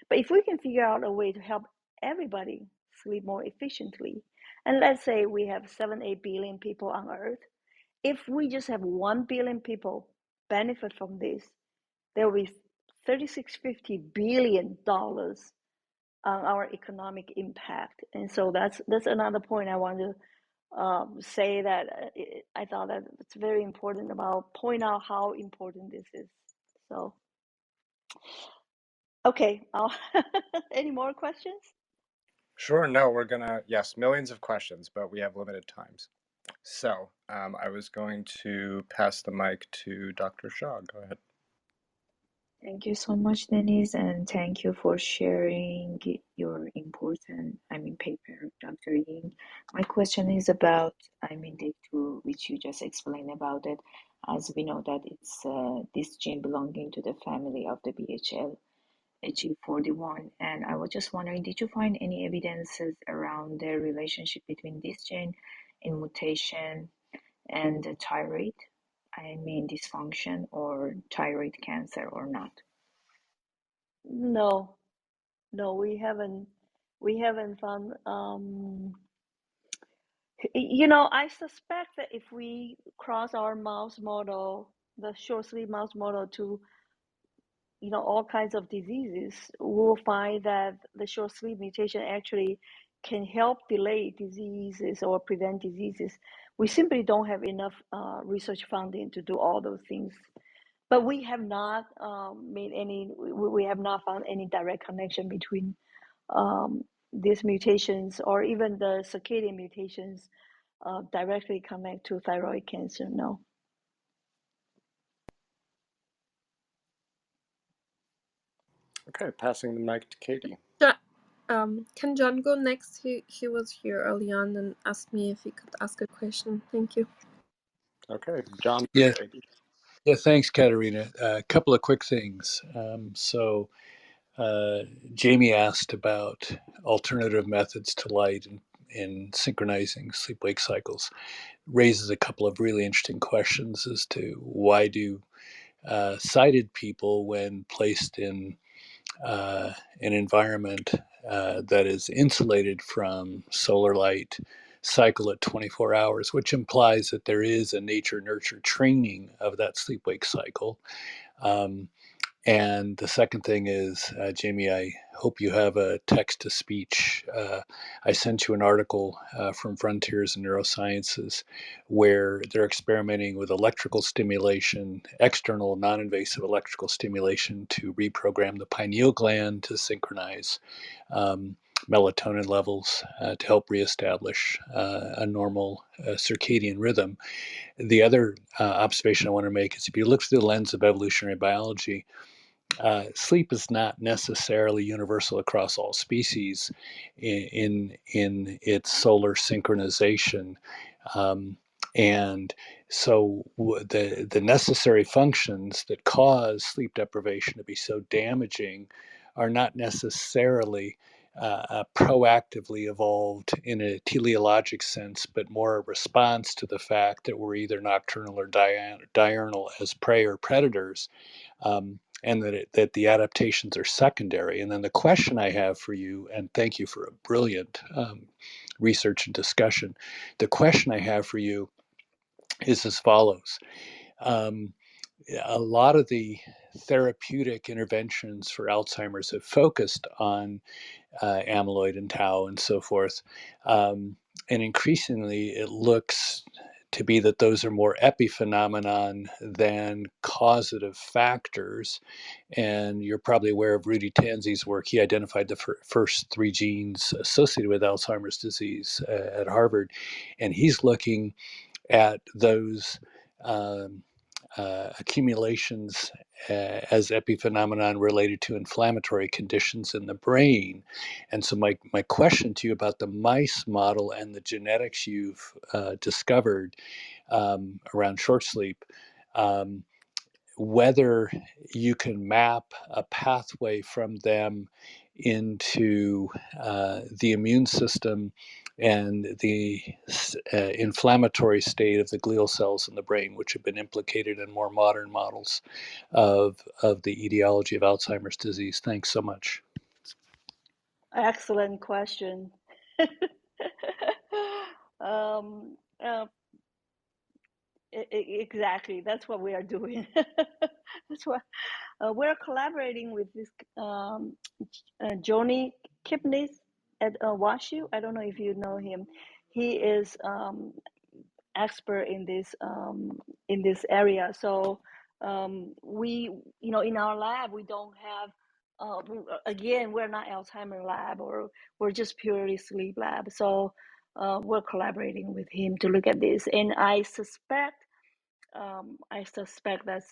G: But if we can figure out a way to help everybody sleep more efficiently, and let's say we have 8 billion people on Earth, if we just have 1 billion people benefit from this, there will be $3650 billion on our economic impact. And so that's another point I want to say, that I thought that it's very important about point out how important this is. So, okay, any more questions?
I: Sure, no, we're gonna, yes, millions of questions, but we have limited times. So I was going to pass the mic to Dr. Shaw. Go ahead.
K: Thank you so much, Denise, and thank you for sharing your important, paper, Dr. Ying. My question is about, the two which you just explained about it, as we know that it's this gene belonging to the family of the BHL, HE41, and I was just wondering, did you find any evidences around the relationship between this gene and mutation and the thyroid? Dysfunction or thyroid cancer or not?
G: No, no, we haven't. We haven't found. I suspect that if we cross our mouse model, the short sleep mouse model, to all kinds of diseases, we'll find that the short sleep mutation actually can help delay diseases or prevent diseases. We simply don't have enough research funding to do all those things. But we have not we have not found any direct connection between these mutations, or even the circadian mutations directly connect to thyroid cancer. No.
I: Okay, passing the mic to Katie.
B: Can John go next? He was here early on and asked me if he could ask a question. Thank you.
I: Okay, John.
L: Yeah, yeah. Thanks, Katerina. A couple of quick things. Jamie asked about alternative methods to light in synchronizing sleep-wake cycles. Raises a couple of really interesting questions as to why do sighted people, when placed in an environment that is insulated from solar light, cycle at 24 hours, which implies that there is a nature nurture training of that sleep wake cycle. And the second thing is, Jamie, I hope you have a text to speech. I sent you an article from Frontiers in Neurosciences where they're experimenting with electrical stimulation, external non invasive electrical stimulation, to reprogram the pineal gland to synchronize melatonin levels to help reestablish a normal circadian rhythm. The other observation I want to make is if you look through the lens of evolutionary biology, sleep is not necessarily universal across all species in its solar synchronization, um, and so the necessary functions that cause sleep deprivation to be so damaging are not necessarily proactively evolved in a teleologic sense, but more a response to the fact that we're either nocturnal or diurnal as prey or predators, and that the adaptations are secondary. And then the question I have for you, and thank you for a brilliant research and discussion. The question I have for you is as follows. Um, a lot of the therapeutic interventions for Alzheimer's have focused on amyloid and tau and so forth. And increasingly, it looks to be that those are more epiphenomenon than causative factors. And you're probably aware of Rudy Tanzi's work. He identified the first three genes associated with Alzheimer's disease at Harvard. And he's looking at those um, accumulations as epiphenomenon related to inflammatory conditions in the brain. And so my question to you about the mice model and the genetics you've discovered around short sleep, um, whether you can map a pathway from them into the immune system and the inflammatory state of the glial cells in the brain, which have been implicated in more modern models of the etiology of Alzheimer's disease. Thanks so much.
G: Excellent question. um, uh, exactly. That's what we are doing. That's what we're collaborating with this Johnny Kipnis at WashU. I don't know if you know him. He is expert in this area. So we, you know, in our lab, we don't have. Again, we're not Alzheimer lab, or we're just purely sleep lab. So we're collaborating with him to look at this, and I suspect that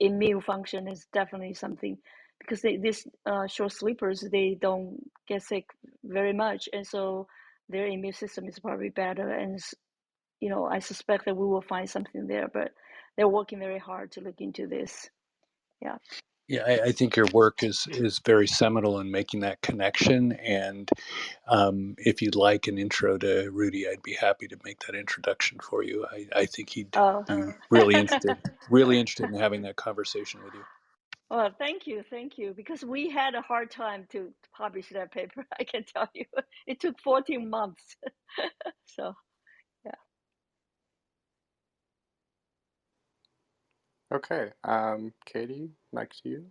G: immune function is definitely something, because these short sleepers, they don't get sick very much, and so their immune system is probably better. And you know, I suspect that we will find something there, but they're working very hard to look into this. Yeah.
L: Yeah, I think your work is very seminal in making that connection. And if you'd like an intro to Rudy, I'd be happy to make that introduction for you. I think he'd
G: Oh.
L: be really interested in having that conversation with you.
G: Well, thank you, because we had a hard time to publish that paper. I can tell you, it took 14 months. So yeah.
I: Okay, Katie, next to you.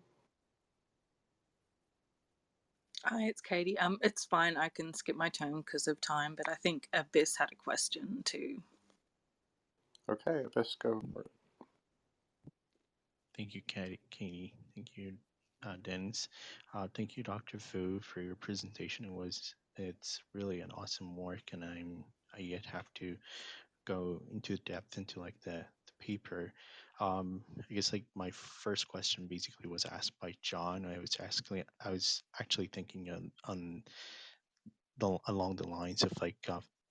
H: Hi, it's Katie. It's fine. I can skip my turn because of time, but I think Abyss had a question too.
I: Okay, let's go for it.
M: Thank you, Katie. Thank you, Dennis. Thank you, Dr. Fu, for your presentation. It's really an awesome work, and I yet have to go into depth into like the paper. I guess like my first question basically was asked by John. I was actually thinking on along the lines of like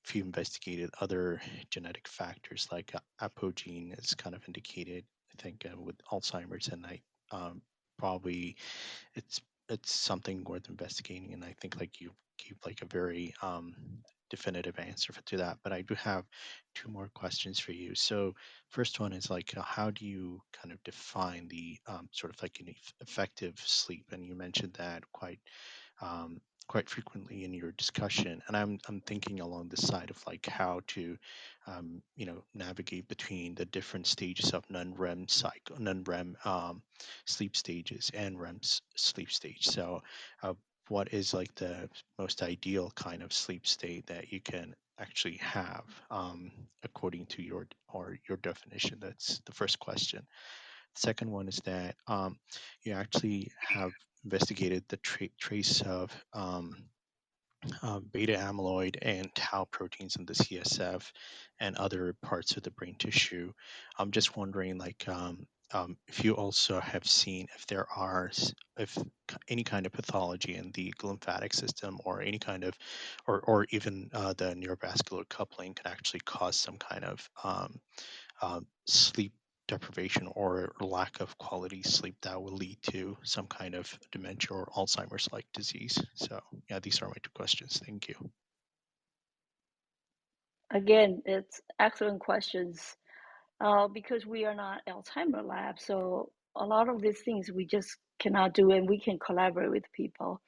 M: if you investigated other genetic factors like apogene is kind of indicated, I think, with Alzheimer's, and I probably it's it's something worth investigating, and I think like you gave like a very definitive answer to that. But I do have two more questions for you. So first one is like how do you kind of define the sort of like an effective sleep? And you mentioned that um, quite frequently in your discussion, and I'm thinking along the side of like how to navigate between the different stages of non-REM sleep stages and sleep stage. So what is like the most ideal kind of sleep state that you can actually have according to your definition? That's the first question. Second one is that you actually have investigated the trace of beta amyloid and tau proteins in the CSF and other parts of the brain tissue. I'm just wondering, like, if you also have seen if there are if any kind of pathology in the lymphatic system or any kind of, or even the neurovascular coupling can actually cause some kind of sleep deprivation or lack of quality sleep that will lead to some kind of dementia or Alzheimer's like disease. So yeah, these are my two questions. Thank you.
G: Again, it's excellent questions. Because we are not Alzheimer lab, so a lot of these things we just cannot do, and we can collaborate with people.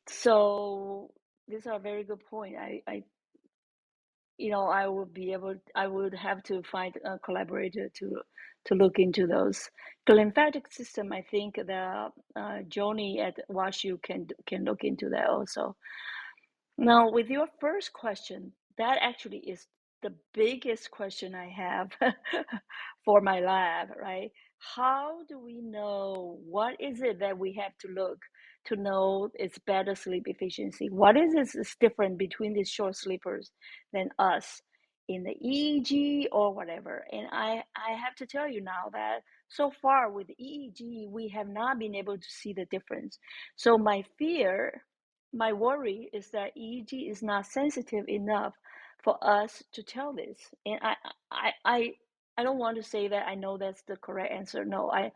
G: So these are a very good point. I would have to find a collaborator to look into those. The lymphatic system, I think the Joni at WashU can look into that also. Now, with your first question, that actually is the biggest question I have for my lab, right? How do we know what is it that we have to look to know it's better sleep efficiency? What is this different between these short sleepers than us in the EEG or whatever? And I have to tell you now that so far with EEG, we have not been able to see the difference. So my worry is that EEG is not sensitive enough for us to tell this. And I don't want to say that I know that's the correct answer. No, I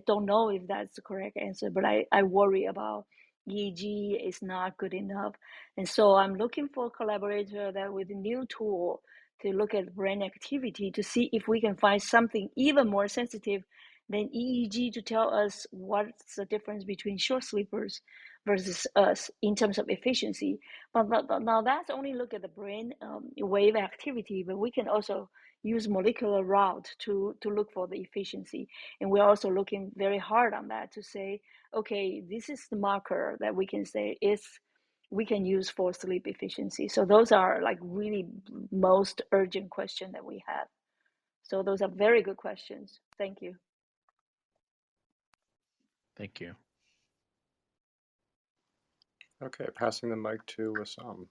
G: don't know if that's the correct answer, but I worry about EEG is not good enough. And so I'm looking for a collaborator that with a new tool to look at brain activity to see if we can find something even more sensitive than EEG to tell us what's the difference between short sleepers versus us in terms of efficiency. But now that's only look at the brain wave activity, but we can also use molecular route to look for the efficiency. And we're also looking very hard on that to say, okay, this is the marker that we can say is we can use for sleep efficiency. So those are like really most urgent question that we have. So those are very good questions. Thank you.
M: Thank you.
I: Okay, passing the mic to Wissam.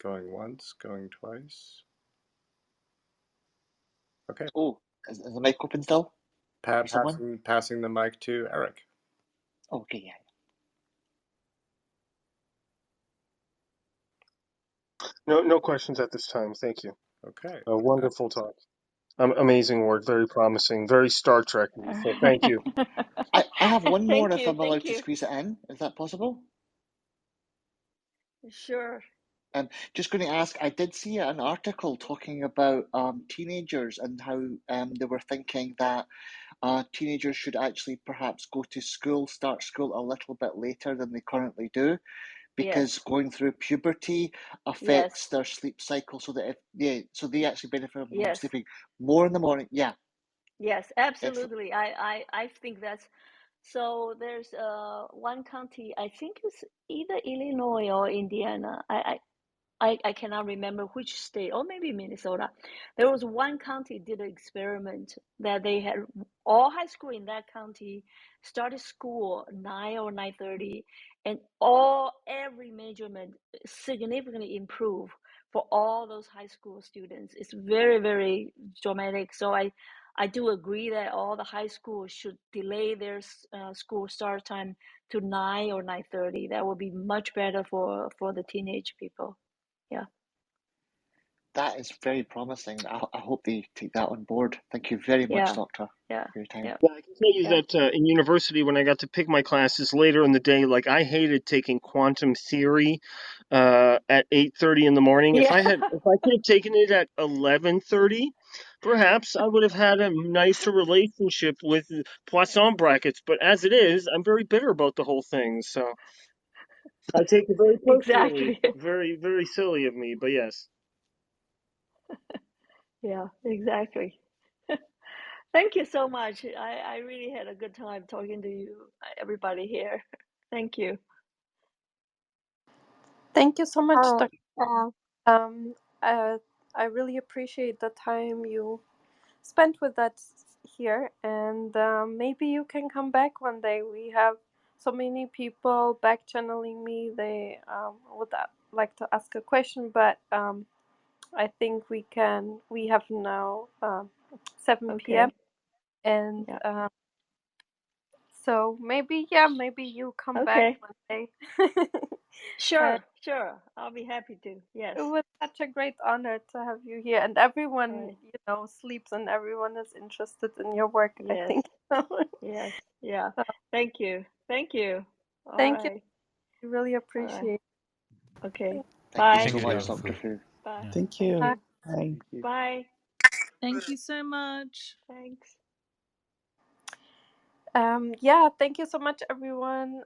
I: Going once, going twice. Okay,
J: Oh, is the mic open still for someone?
I: passing the mic to Eric.
J: Okay, yeah.
N: No questions at this time. Thank you.
I: Okay.
N: A wonderful talk. Amazing work. Very promising. Very Star Trek. So thank you.
J: I have one more
G: Thank
J: if
G: you.
J: I'm
G: Thank
J: allowed to
G: you.
J: squeeze it in. Is that possible?
G: Sure.
J: Just going to ask, I did see an article talking about teenagers and how they were thinking that teenagers should actually perhaps go to school, start school a little bit later than they currently do,
G: Yes.
J: because going through puberty affects
G: Yes.
J: their sleep cycle, so that so they actually benefit from
G: Yes.
J: sleeping more in the morning. Yeah,
G: Yes.
J: excellent.
G: Absolutely. I think that's so. There's one county. I think it's either Illinois or Indiana. I cannot remember which state, or maybe Minnesota. There was one county did an experiment that they had all high school in that county started school 9 or 9:30, and every measurement significantly improved for all those high school students. It's very, very dramatic. So I do agree that all the high schools should delay their school start time to 9 or 9:30. That would be much better for the teenage people. Yeah.
J: That is very promising. I hope they take that on board. Thank you very much,
G: Yeah.
J: Doctor,
G: Yeah.
J: for your time.
G: Yeah.
N: Yeah, I can tell you
G: Yeah.
N: that in university, when I got to pick my classes later in the day, like I hated taking quantum theory at 8:30 in the morning.
G: Yeah.
N: If I could have taken it at 11:30, perhaps I would have had a nicer relationship with Poisson brackets. But as it is, I'm very bitter about the whole thing. So I take it very personally.
G: Exactly.
N: Very, very silly of me, but yes.
G: Yeah, exactly. Thank you so much. I really had a good time talking to you, everybody here. Thank you.
B: Thank you so much,
A: Uh,
B: Dr.
A: uh,
B: Um, uh, I really appreciate the time you spent with us here, and maybe you can come back one day. We have so many people back channeling me. They would like to ask a question, but I think we can. We have now 7 p.m.
G: Okay.
B: and
G: Yeah.
B: so maybe, yeah, maybe you come back
G: Okay.
B: one day. And
G: Sure. Sure. I'll be happy to. Yes.
B: it was such a great honor to have you here, and
G: All
B: everyone,
G: right.
B: sleeps, and everyone is interested in your work, I
G: Yes.
B: think.
G: Yes. Yeah.
B: So
G: Thank you. Thank you. All
B: thank you.
G: right.
B: I really
G: All right.
B: appreciate
G: Okay.
B: it.
J: Thank you
G: Bye.
F: Thank
J: so
F: you,
J: much,
F: Dr.
J: Dr.
F: Fu.
J: Fu.
G: Bye.
F: Yeah.
C: Thank
G: Thank
C: you.
B: Bye.
G: you.
C: Bye.
J: Thank you.
G: Bye.
H: Thank you so much.
G: Thanks.
B: Yeah, thank you so much, everyone,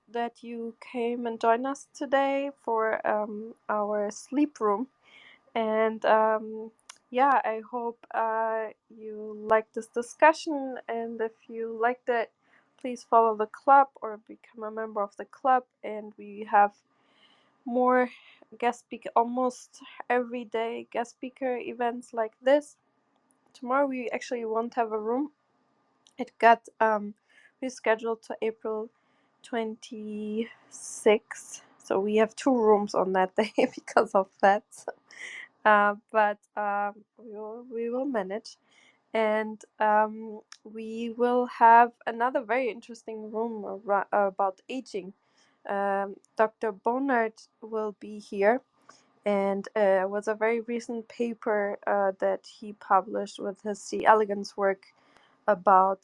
B: that you came and joined us today for our sleep room. And yeah, I hope you liked this discussion. And if you liked it, please follow the club or become a member of the club. And we have more guest speaker, almost every day guest speaker events like this. Tomorrow we actually won't have a room. It got rescheduled to April 26th. So we have two rooms on that day because of that. But we will manage, and we will have another very interesting room about aging. Dr. Bonard will be here, and was a very recent paper that he published with his C. elegans work about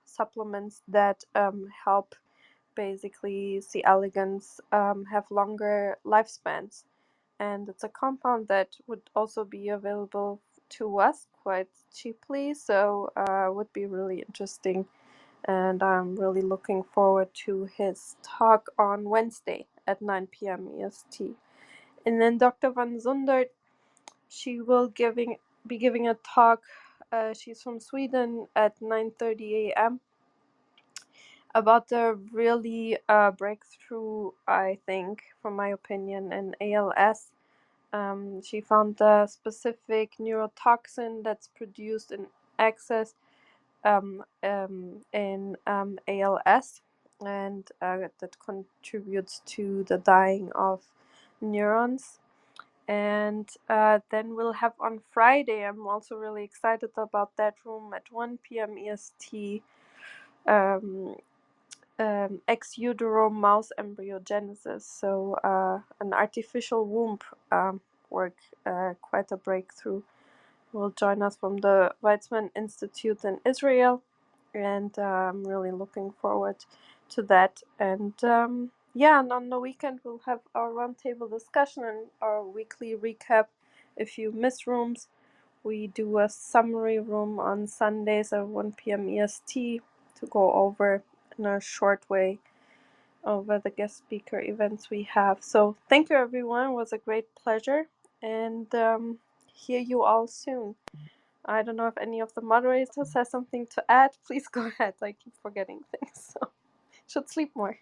B: supplements that help basically C. elegans have longer lifespans. And it's a compound that would also be available to us quite cheaply, so would be really interesting. And I'm really looking forward to his talk on Wednesday at 9 p.m. EST. And then Dr. Van Zundert, she will be giving a talk. She's from Sweden at 9:30 a.m. about the really breakthrough, I think, from my opinion, in ALS. She found the specific neurotoxin that's produced in excess in ALS, and that contributes to the dying of neurons. And then we'll have on Friday, I'm also really excited about that room at 1 p.m. EST, um, ex utero mouse embryogenesis. So, an artificial womb work, quite a breakthrough. Will join us from the Weizmann Institute in Israel, and I'm really looking forward to that. And yeah, and on the weekend we'll have our roundtable discussion and our weekly recap. If you miss rooms, we do a summary room on Sundays at 1 p.m. EST to go over in a short way over the guest speaker events we have. So thank you, everyone. It was a great pleasure, and hear you all soon. I don't know if any of the moderators has something to add. Please go ahead. I keep forgetting things, so should sleep more.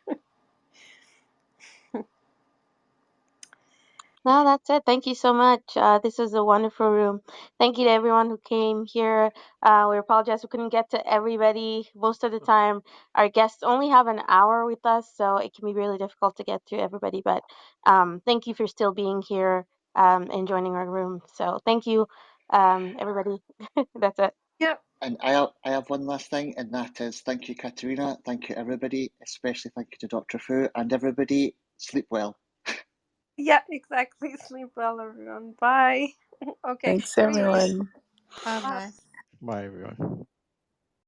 A: No, that's it. Thank you so much. This was a wonderful room. Thank you to everyone who came here. We apologize we couldn't get to everybody. Most of the time, our guests only have an hour with us, so it can be really difficult to get to everybody. But thank you for still being here and joining our room. So thank you, everybody. That's it.
B: Yep.
J: And I have one last thing, and that is thank you, Katerina. Thank you, everybody. Especially thank you to Dr. Fu and everybody. Sleep well.
B: Yeah, exactly. Sleep well, everyone. Bye. Okay.
C: Thanks,
B: Three.
C: everyone.
D: Bye
B: Bye.
D: bye.
M: Bye, everyone.